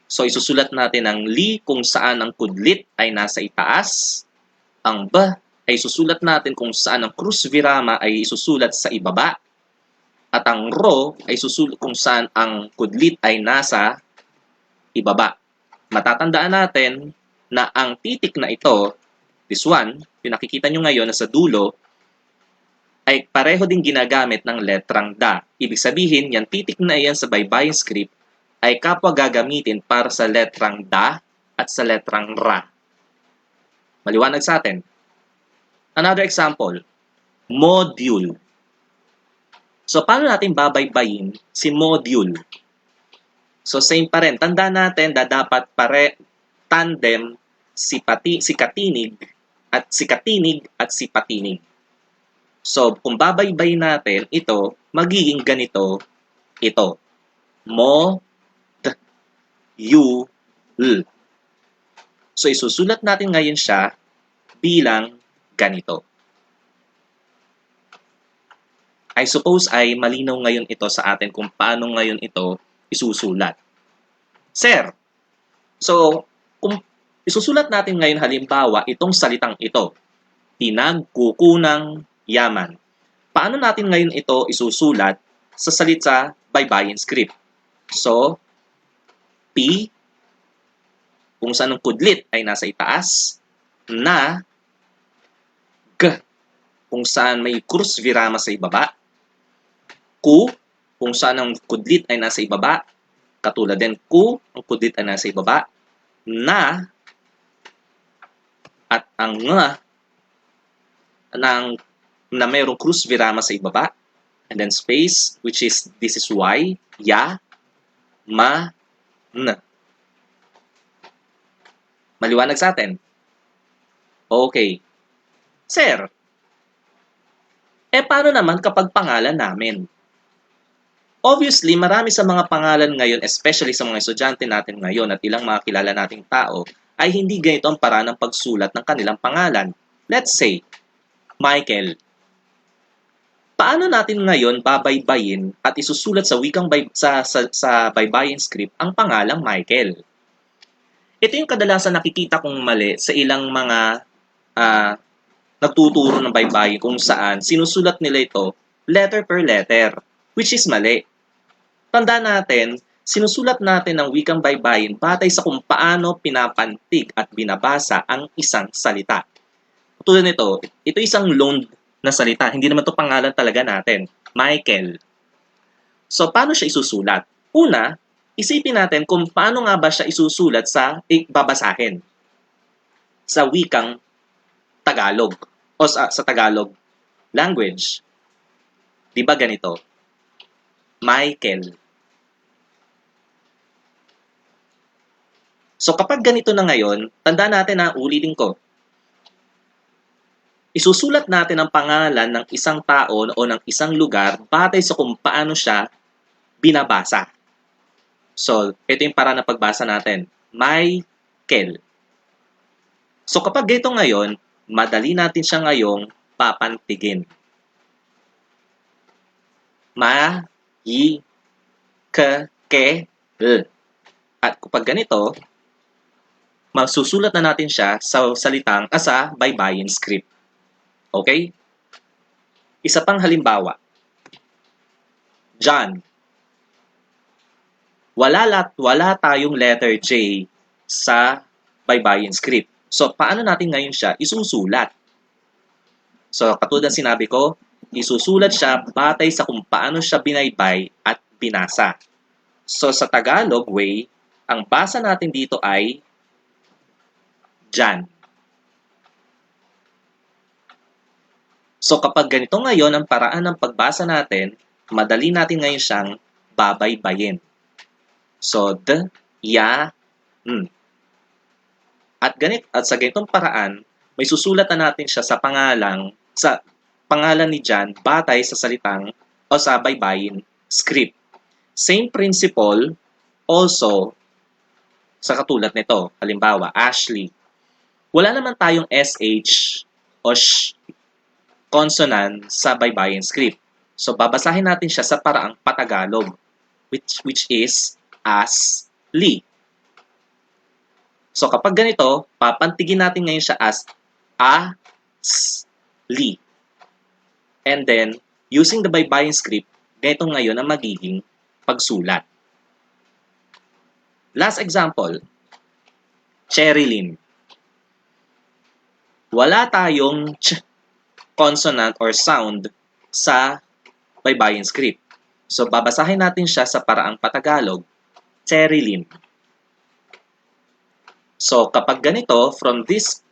So, isusulat natin ang li kung saan ang kudlit ay nasa itaas. Ang b ay isusulat natin kung saan ang krus virama ay isusulat sa ibaba. At ang ro ay isusulat kung saan ang kudlit ay nasa ibaba. Matatandaan natin na ang titik na ito, this one, yung nakikita nyo ngayon na sa dulo, ay pareho din ginagamit ng letrang da. Ibig sabihin, yan titik na yan sa baybayin script ay kapwa gagamitin para sa letrang da at sa letrang ra. Maliwanag sa atin. Another example, module. So, paano natin babaybayin si module? So, same pa rin. Tandaan natin na dapat tandem si katinig at si patinig. So, kung babaybay natin ito, magiging ganito ito. Mo, d, yu, l. So, isusulat natin ngayon siya bilang ganito. I suppose ay malinaw ngayon ito sa atin kung paano ngayon ito isusulat. Sir, so kung isusulat natin ngayon halimbawa itong salitang ito, pinagkukunang yaman. Paano natin ngayon ito isusulat sa salita baybayin script? So, P, kung saan ang kudlit ay nasa itaas, na, G, kung saan may krus virama sa ibaba, Ku, kung saan ang kudlit ay nasa ibaba, katulad din ku, ang kudlit ay nasa ibaba, na, at ang nga, na mayroong krus virama sa ibaba, and then space, which is, this is y, ya, ma, n. Maliwanag sa atin? Okay. Sir, paano naman kapag pangalan namin? Obviously, marami sa mga pangalan ngayon, especially sa mga estudyante natin ngayon at ilang mga kilala nating tao, ay hindi ganito ang paraan ng pagsulat ng kanilang pangalan. Let's say, Michael. Paano natin ngayon babaybayin at isusulat sa wikang sa baybayin script ang pangalang Michael? Ito yung kadalasan nakikita kong mali sa ilang mga nagtuturo ng baybayin kung saan sinusulat nila ito letter per letter, which is mali. Tandaan natin, sinusulat natin ang wikang baybayin batay sa kung paano pinapantig at binabasa ang isang salita. Tulad nito, ito isang loaned na salita. Hindi naman ito pangalan talaga natin. Michael. So, paano siya isusulat? Una, isipin natin kung paano nga ba siya isusulat sa babasahin. Sa wikang Tagalog. O sa Tagalog language. Di ba ganito? Michael. So kapag ganito na ngayon, tandaan natin na ulitin ko. Isusulat natin ang pangalan ng isang tao o ng isang lugar batay sa kung paano siya binabasa. So, ito yung paraan ng pagbasa natin. Michael. So kapag ganito ngayon, madali natin siya ngayong papantigin. Ma, yi, ke, l. At kapag ganito, masusulat na natin siya sa salitang sa baybayin script. Okay? Isa pang halimbawa. John. Wala tayong letter J sa baybayin script. So, paano natin ngayon siya isusulat? So, katulad ng sinabi ko, isusulat siya batay sa kung paano siya binaybay at binasa. So, sa Tagalog way, ang basa natin dito ay Jan. So, kapag ganito ngayon ang paraan ng pagbasa natin, madali natin ngayon siyang babaybayin. So, d, ya, n. At sa ganitong paraan, may susulat na natin siya sa pangalan ni Jan batay sa salitang o sa baybayin script. Same principle also sa katulad nito. Halimbawa, Ashley. Wala naman tayong SH o sh consonant sa baybayin script. So, babasahin natin siya sa paraang patagalog, which is as-li. So, kapag ganito, papantigin natin ngayon siya as as-li. And then, using the baybayin script, ganito ngayon ang magiging pagsulat. Last example, Cherilyn. Wala tayong ch consonant or sound sa baybayin script. So, babasahin natin siya sa paraang patagalog, Cherilyn. So, kapag ganito, from this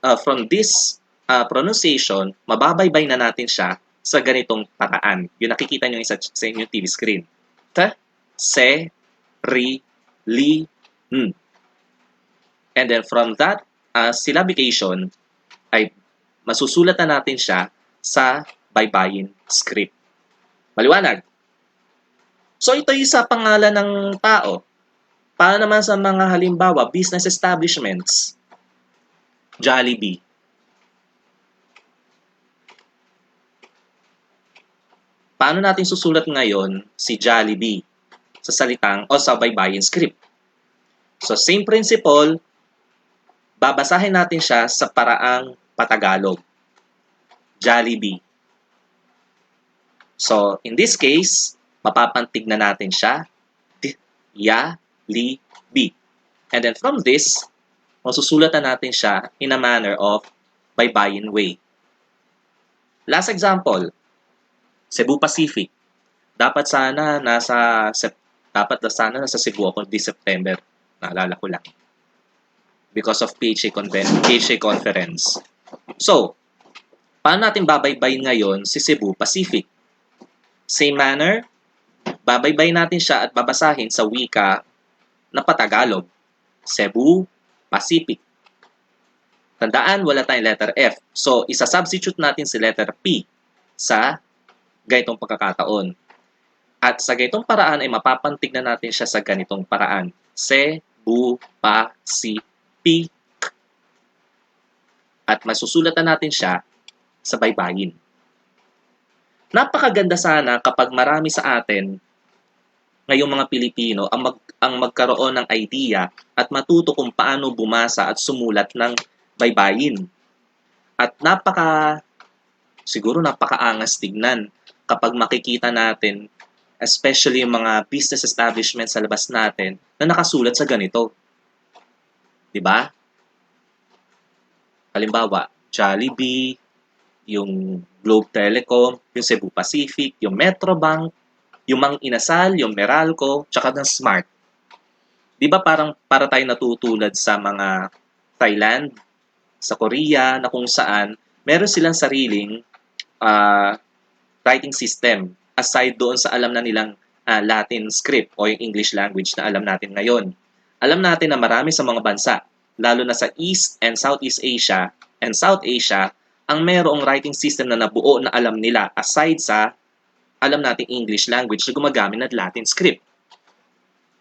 pronunciation, mababaybay na natin siya sa ganitong paraan. Yung nakikita nyo sa inyong TV screen. T, se, ri, li, n. And then from that syllabication, ay masusulat na natin siya sa baybayin script. Maliwanag? So ito yung sa pangalan ng tao. Paano naman sa mga halimbawa, business establishments? Jollibee. Paano natin susulat ngayon si Jollibee sa salitang o sa baybayin script? So same principle, babasahin natin siya sa paraang patagalog. Jollibee. So in this case, mapapantig na natin siya. Ya-li-bi. And then from this, masusulatan natin siya in a manner of baybayin way. Last example, Cebu Pacific. Dapat sana nasa Cebu ako this September. Naalala ko lang. Because of PHA conference. So, paano natin babaybayin ngayon si Cebu Pacific? Same manner, babaybayin natin siya at babasahin sa wika na Patagalog. Cebu Pacific. Tandaan, wala tayong letter F. So, isa-substitute natin si letter P sa ganitong pagkakataon. At sa ganitong paraan ay mapapantig na natin siya sa ganitong paraan. Cebu Pacific. At masusulatan natin siya sa baybayin. Napakaganda sana kapag marami sa atin ngayong mga Pilipino ang magkaroon ng idea at matuto kung paano bumasa at sumulat ng baybayin. At siguro napakaangas tignan kapag makikita natin, especially yung mga business establishments sa labas natin, na nakasulat sa ganito. Diba? Halimbawa, Jollibee, yung Globe Telecom, yung Cebu Pacific, yung Metrobank, yung Mang Inasal, yung Meralco, tsaka ng Smart. Di ba parang para tayo natutulad sa mga Thailand, sa Korea, na kung saan meron silang sariling writing system aside doon sa alam na nilang Latin script o yung English language na alam natin ngayon. Alam natin na marami sa mga bansa, lalo na sa East and Southeast Asia and South Asia, ang mayroong writing system na nabuo na alam nila aside sa alam nating English language na gumagamit ng Latin script.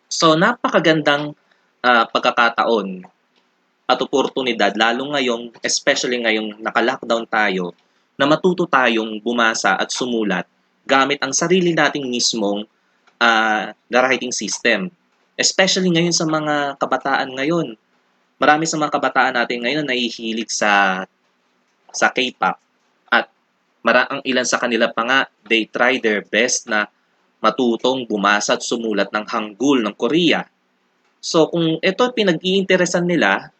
So, napakagandang pagkakataon at oportunidad, lalo ngayong, especially ngayong naka-lockdown tayo, na matuto tayong bumasa at sumulat gamit ang sarili nating mismong writing system. Especially ngayon sa mga kabataan ngayon. Marami sa mga kabataan natin ngayon nahihilig sa K-pop. At ang ilan sa kanila pa nga, they try their best na matutong bumasa at sumulat ng Hangul ng Korea. So kung ito pinag-iinteresan nila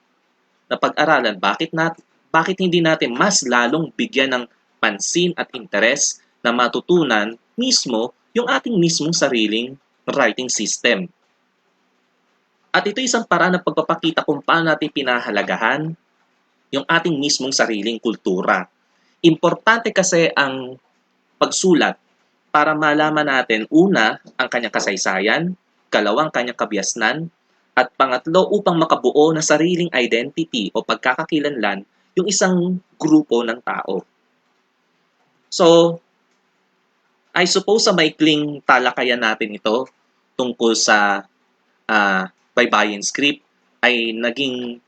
na pag-aralan, bakit hindi natin mas lalong bigyan ng pansin at interes na matutunan mismo yung ating mismong sariling writing system. At ito isang paraan ng pagpapakita kung paano natin pinahalagahan yung ating mismong sariling kultura. Importante kasi ang pagsulat para malaman natin, una, ang kanyang kasaysayan, kalawang kanyang kabiasnan, at pangatlo, upang makabuo ng sariling identity o pagkakakilanlan yung isang grupo ng tao. So, I suppose sa maikling talakayan natin ito tungkol sa baybayin script ay naging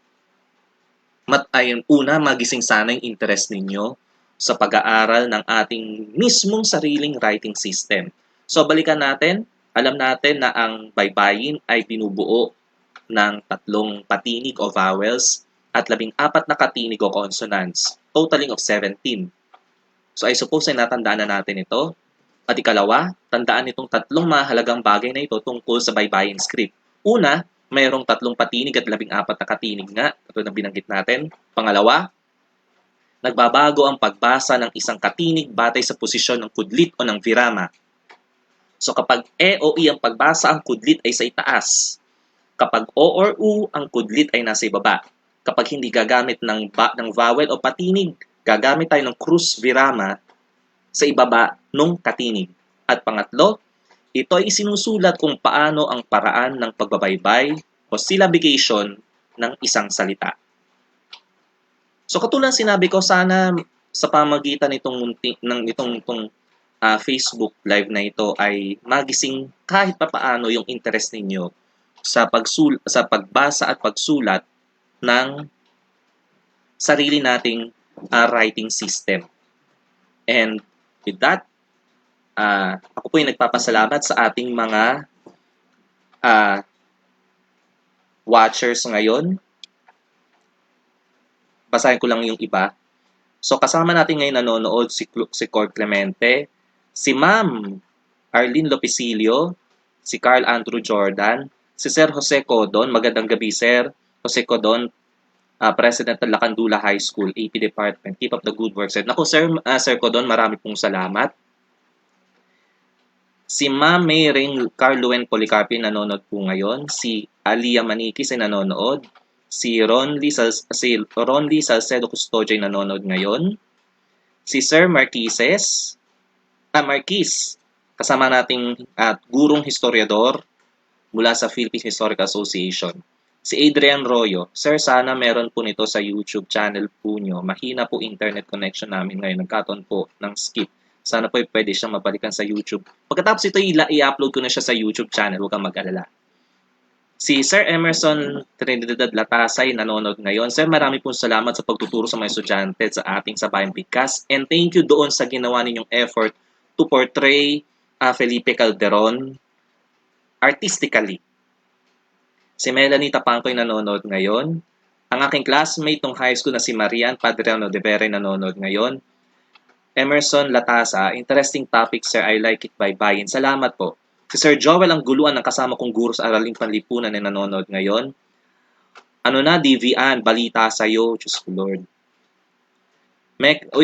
magising sana yung interest ninyo sa pag-aaral ng ating mismong sariling writing system. So balikan natin, alam natin na ang baybayin ay binubuo ng 3 patinig o vowels at 14 na katinig o consonants, totaling of 17. So I suppose ay natandaan na natin ito. At ikalawa, tandaan itong 3 mahalagang bagay na ito tungkol sa baybayin script. Una, mayroong 3 patinig at 14 na katinig nga, ito na binanggit natin. Pangalawa, nagbabago ang pagbasa ng isang katinig batay sa posisyon ng kudlit o ng virama. So kapag E o I ang pagbasa, ang kudlit ay sa itaas. Kapag O or U, ang kudlit ay nasa ibaba. Kapag hindi gagamit ng vowel o patinig, gagamit tayo ng krus virama sa ibaba ng katinig. At pangatlo, ito ay isinusulat kung paano ang paraan ng pagbabaybay o syllabication ng isang salita. So katulad sinabi ko, sana sa pamagitan itong Facebook Live na ito ay magising kahit papaano yung interest ninyo sa pagbasa at pagsulat ng sarili nating writing system. And with that, ako po yung nagpapasalamat sa ating mga watchers ngayon. Basahin ko lang yung iba. So kasama natin ngayon nanonood si Cord Clemente, si Ma'am Arlene Lopicilio, si Carl Andrew Jordan, si Sir Jose Codon. Magandang gabi, Sir Jose Codon, President ng Lacandula High School, AP Department. Keep up the good work, Sir. Naku, Sir Codon, marami pong salamat. Si Ma'am Mayring Carluen Policarpi nanonood po ngayon. Si Alia Manikis ay nanonood. Si Ronly Salcedo Custodio ay nanonood ngayon. Si Sir Marquis, kasama nating gurong historiador mula sa Philippine Historical Association. Si Adrian Royo, Sir, sana meron po nito sa YouTube channel po nyo. Mahina po internet connection namin ngayon. Nagkataon po ng skip. Sana po pwede siyang mabalikan sa YouTube. Pagkatapos ito, i-upload ko na siya sa YouTube channel. Huwag kang mag-alala. Si Sir Emerson Trinidad Latasay nanonood ngayon. Sir, marami pong salamat sa pagtuturo sa mga estudyante sa ating Sabayang Bigkas. And thank you doon sa ginawa ninyong effort to portray Felipe Calderon artistically. Si Melanie Tapangkoy nanonood ngayon. Ang aking classmate ng high school na si Marian Padriano de Vera nanonood ngayon. Emerson Latasa, interesting topic, Sir. I like it, bye-bye. Salamat po. Si Sir Joel ang guluan ng kasama kong guro sa Araling Panlipunan na nanonood ngayon. Ano na, DVN, balita sa'yo, Diyos ko Lord.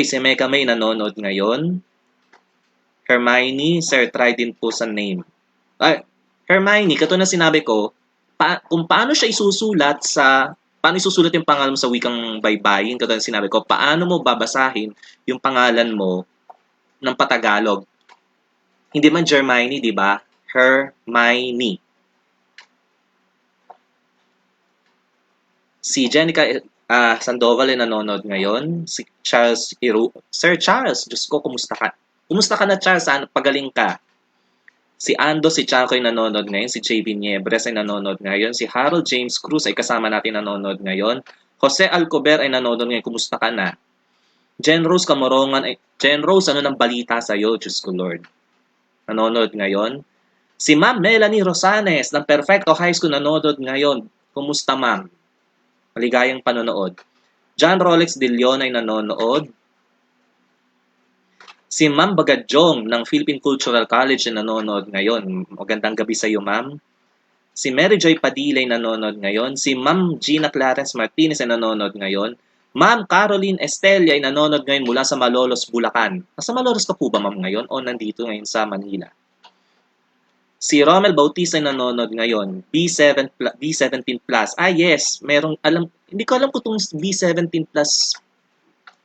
Si Mecca May nanonood ngayon. Hermione, Sir, try din po sa name. Hermione, katulad na sinabi ko, kung paano siya paano isusulat yung pangalan mo sa wikang baybayin, katulad na sinabi ko, paano mo babasahin yung pangalan mo ng Patagalog. Hindi man Germany, di ba? Hermione. Si Jenica Sandoval ay nanonood ngayon. Si Charles Sir Charles, Diyos ko, kumusta ka? Kumusta ka na, Charles? Pagaling ka? Si Ando, si Chaco ay nanonood ngayon. Si JB Niebres ay nanonood ngayon. Si Harold James Cruz ay kasama natin nanonood ngayon. Jose Alcober ay nanonood ngayon. Kumusta ka na? Jen Rose Camorongan ay... Jen Rose, ano ng balita sa'yo? Diyos ko Lord. Nanonood ngayon. Si Ma'am Melanie Rosanes ng Perfecto High School nanonood ngayon. Kumusta, Ma'am? Maligayang panonood. John Rolex De Leon ay nanonood. Si Ma'am Bagadjong ng Philippine Cultural College na nanonood ngayon. Magandang gabi sa iyo, Ma'am. Si Mary Joy Padilla ay nanonood ngayon. Si Ma'am Gina Clarence Martinez ay nanonood ngayon. Ma'am Caroline Estella ay nanonood ngayon mula sa Malolos, Bulacan. Nasa Malolos ka po ba, Ma'am, ngayon? O nandito ngayon sa Manila? Si Romel Bautista ay nanonood ngayon. B17 Plus. Yes. Hindi ko alam kung itong B17 Plus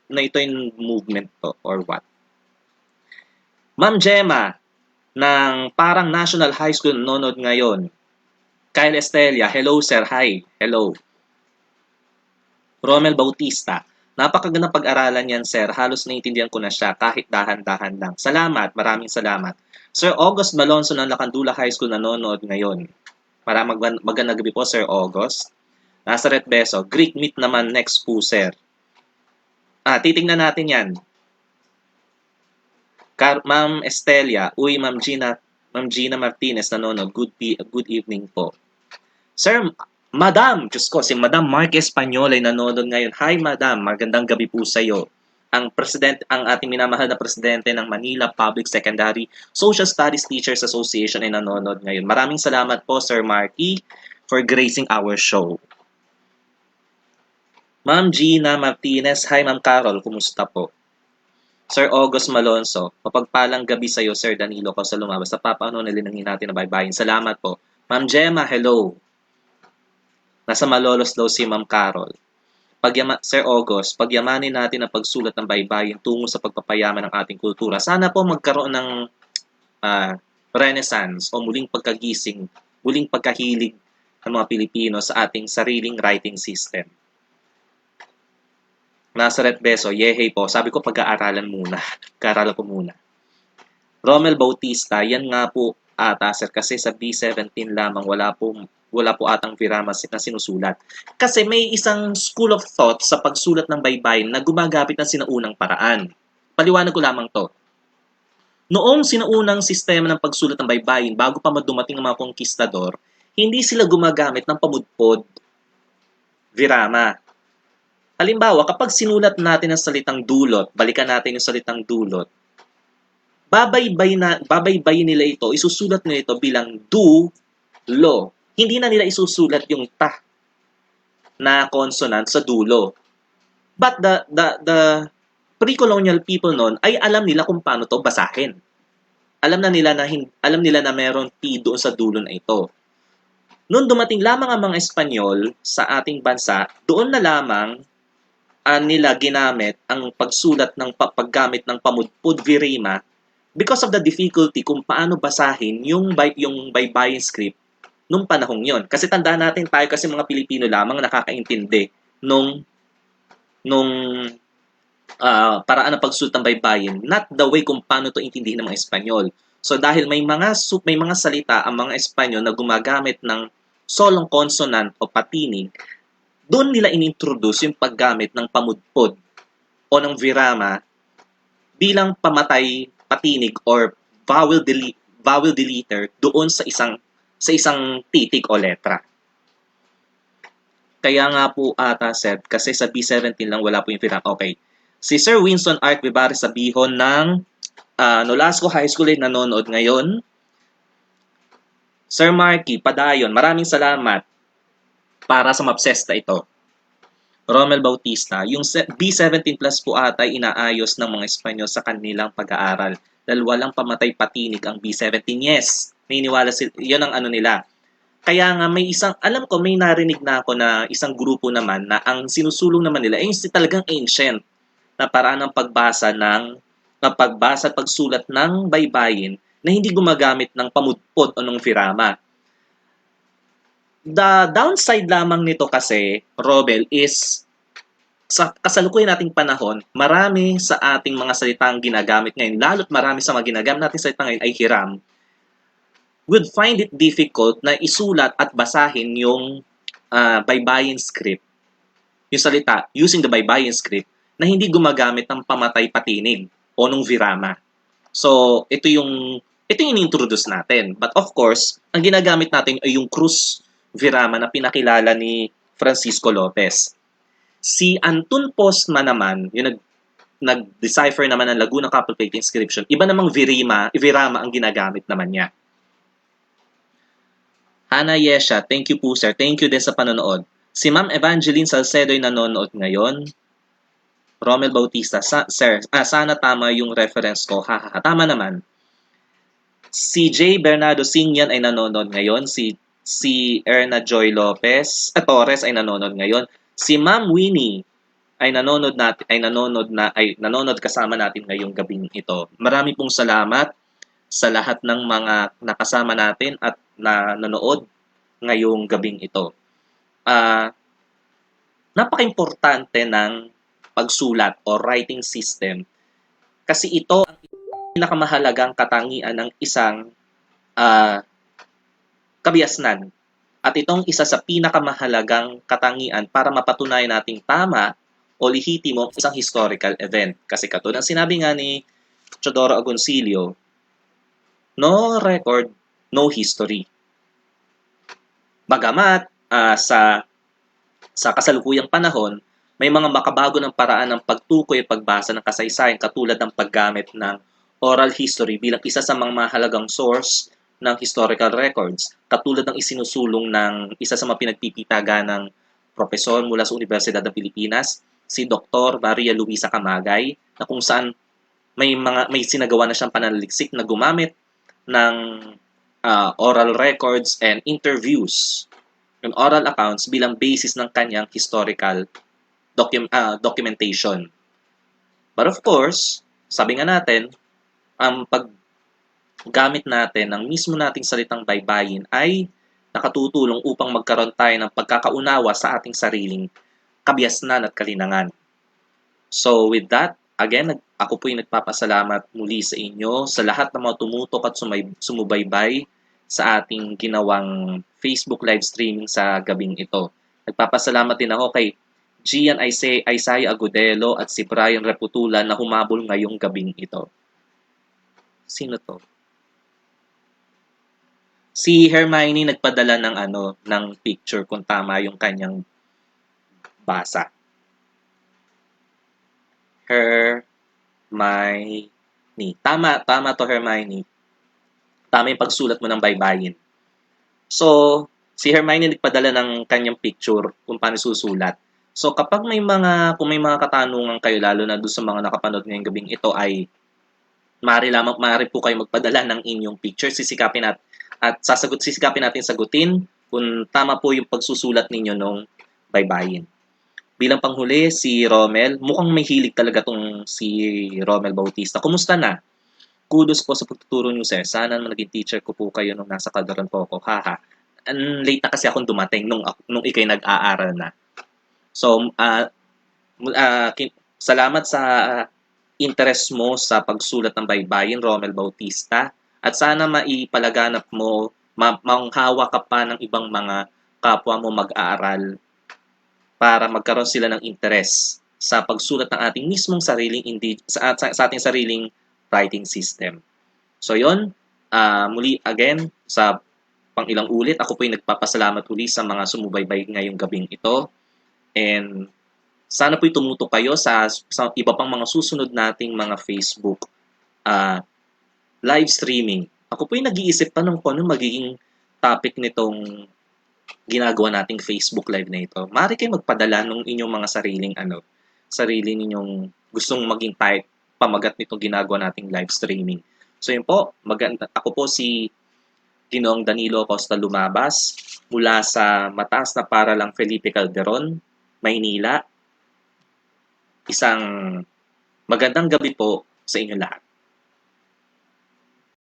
na ito yung movement to or what. Ma'am Gemma, ng Parang National High School nanonood ngayon. Kyle Estella, hello sir, hi, hello. Romel Bautista, napakagandang pag-aralan yan sir, halos naiintindihan ko na siya kahit dahan-dahan lang. Salamat, maraming salamat. Sir August Malonzo ng Lacandula High School nanonood ngayon. Magandang gabi po Sir August. Nazareth Beso, Greek meet naman next po sir. Titingnan natin yan. Ma'am Estelia, Ma'am Gina Martinez nanonood. Good evening po. Sir, Madam, Diyos ko, si Madam Mark Espanyol ay nanonood ngayon. Hi Madam, magandang gabi po sa iyo. Ang ating minamahal na presidente ng Manila Public Secondary Social Studies Teachers Association ay nanonood ngayon. Maraming salamat po Sir Marky for gracing our show. Ma'am Gina Martinez, hi Ma'am Carol, kumusta po? Sir August Malonzo, mapagpalang gabi sa iyo, Sir Danilo ko sa lumabas. Napapano nalinangin natin na baybayin. Salamat po. Ma'am Gemma, hello. Nasa Malolos daw si Ma'am Carol. Sir August, pagyamanin natin ang pagsulat ng baybayin tungo sa pagpapayaman ng ating kultura. Sana po magkaroon ng renaissance o muling pagkagising, muling pagkahilig ng mga Pilipino sa ating sariling writing system. Nazareth Beso, yehey po. Sabi ko pag-aaralan muna. Pag-aaralan ko muna. Romel Bautista, yan nga po ata sir kasi sa B17 lamang wala po atang virama na sinusulat. Kasi may isang school of thought sa pagsulat ng baybayin na gumagamit ng sinaunang paraan. Paliwanag ko lamang to. Noong sinaunang sistema ng pagsulat ng baybayin, bago pa dumating ang mga konkistador, hindi sila gumagamit ng pamudpod, virama. Halimbawa, kapag sinulat natin ang salitang dulot, balikan natin yung salitang dulot, babaybay nila ito, isusulat nila ito bilang du-lo. Hindi na nila isusulat yung ta na consonant sa dulo. But the pre-colonial people noon ay alam nila kung paano to basahin. Alam nila na meron T doon sa dulo na ito. Noon dumating lamang ang mga Espanyol sa ating bansa, doon na lamang nila ginamit ang pagsulat ng paggamit ng pamudpod virima because of the difficulty kung paano basahin yung baybayin script nung panahong yon. Kasi tandaan natin tayo kasi mga Pilipino lamang nakakaintindi nung paraan ng pagsulat ng baybayin, not the way kung paano to intindihin ng mga Espanyol. So dahil may mga salita ang mga Espanyol na gumagamit ng solong consonant o patinig, doon nila inintroduce yung paggamit ng pamudpod o ng virama bilang pamatay patinig or vowel deleter doon sa isang titik o letra. Kaya nga po ata sir, kasi sa B17 lang wala po yung virama. Okay. Si Sir Winston Art Vivares Sabihon ng Nolasco High School ay nanonood ngayon. Sir Marky Padayon, maraming salamat para sa mapsesta ito. Romel Bautista, yung B17 plus po ata ay inaayos ng mga Espanyol sa kanilang pag-aaral dahil walang pamatay patinig ang B17. Yes, naniniwala sila, yun ang ano nila. Kaya nga alam ko may narinig na ako na isang grupo naman na ang sinusulong naman nila ay talagang ancient na paraan ng pagbasa at pagsulat ng baybayin na hindi gumagamit ng pamudpod o ng virama. The downside lamang nito kasi, Robel, is sa kasalukuyan nating panahon, marami sa ating mga salitang ginagamit ngayon, lalo't marami sa mga ginagamit nating salita ngayon ay hiram, would find it difficult na isulat at basahin yung baybayin script, yung salita, using the baybayin script, na hindi gumagamit ng pamatay patinig o nung virama. So, ito yung in-introduce natin. But of course, ang ginagamit natin ay yung cruz virama na pinakilala ni Francisco Lopez. Si Anton Postman naman, yung nag-decipher naman ng Laguna Couple Plate Inscription, iba namang virama ang ginagamit naman niya. Hana Yesha, thank you po sir. Thank you din sa panonood. Si Ma'am Evangeline Salcedo ay nanonood ngayon. Romel Bautista, sir, sana tama yung reference ko. Tama naman. Si J. Bernardo Singyan ay nanonood ngayon. Si Erna Joy Lopez Torres ay nanonood ngayon. Si Ma'am Winnie ay nanonood kasama natin ngayong gabing ito. Marami pong salamat sa lahat ng mga nakasama natin at na nanood ngayong gabing ito. Napaka-importante ng pagsulat o writing system kasi ito ang pinakamahalagang katangian ng isang kabiasnan at itong isa sa pinakamahalagang katangian para mapatunayan nating tama o lehitimo isang historical event. Kasi katulad ng sinabi nga ni Teodoro Agoncillo, no record, no history. Bagamat sa kasalukuyang panahon, may mga makabago ng paraan ng pagtukoy at pagbasa ng kasaysayan katulad ng paggamit ng oral history bilang isa sa mga mahalagang source ng historical records, katulad ng isinusulong ng isa sa mga pinagpipitagan ng profesor mula sa Universidad ng Pilipinas, si Dr. Maria Luisa Camagay, na kung saan may sinagawa na siyang pananaliksik na gumamit ng oral records and interviews and oral accounts bilang basis ng kanyang historical documentation. But of course, sabi nga natin, ang paggamit natin ng mismo nating salitang baybayin ay nakatutulong upang magkaroon tayo ng pagkakaunawa sa ating sariling kabiasnan at kalinangan. So with that, again, ako po yung nagpapasalamat muli sa inyo, sa lahat ng mga tumutok at sumubaybay sa ating ginawang Facebook live streaming sa gabing ito. Nagpapasalamat din ako kay Gian Isaiah Agudelo at si Brian Reputulan na humabol ngayong gabing ito. Sino to? Si Hermione nagpadala ng ng picture kung tama yung kanyang basa. Hermione. Tama to, Hermione. Tama yung pagsulat mo ng baybayin. So, si Hermione nagpadala ng kanyang picture kung paano susulat. So, kung may mga katanungan kayo, lalo na doon sa mga nakapanood ngayong gabing ito, ay maaari po kayo magpadala ng inyong picture. Sisikapin natin sagutin kung tama po yung pagsusulat ninyo nung baybayin. Bilang panghuli, si Romel, mukhang may hilig talaga tong si Romel Bautista. Kumusta na? Kudos po sa pagtuturo niyo, sir. Sana naging teacher ko po kayo nung nasa Calderon po ako. Haha. Late na kasi akong dumating nung ikay nag-aaral na. So, salamat sa interest mo sa pagsulat ng baybayin, Romel Bautista. At sana maipalaganap mo, manghawa ka pa ng ibang mga kapwa mo mag-aaral para magkaroon sila ng interes sa pagsulat ng ating mismong sa ating sariling writing system. So yon, muli again sa pang-ilang ulit, ako po yung nagpapasalamat uli sa mga sumubaybay ngayong gabing ito. And sana po'y tumutok kayo sa iba pang mga susunod nating mga Facebook live streaming. Ako po yung nag-iisip pa kung ano magiging topic nitong ginagawa nating Facebook live na ito. Maaari kayo magpadala ng inyong mga sarili ninyong gustong maging pamagat nitong ginagawa nating live streaming. So yun po, ako po si Ginoong Danilo Costa Lumabas mula sa Mataas na Paralang Felipe Calderon, Maynila. Isang magandang gabi po sa inyo lahat.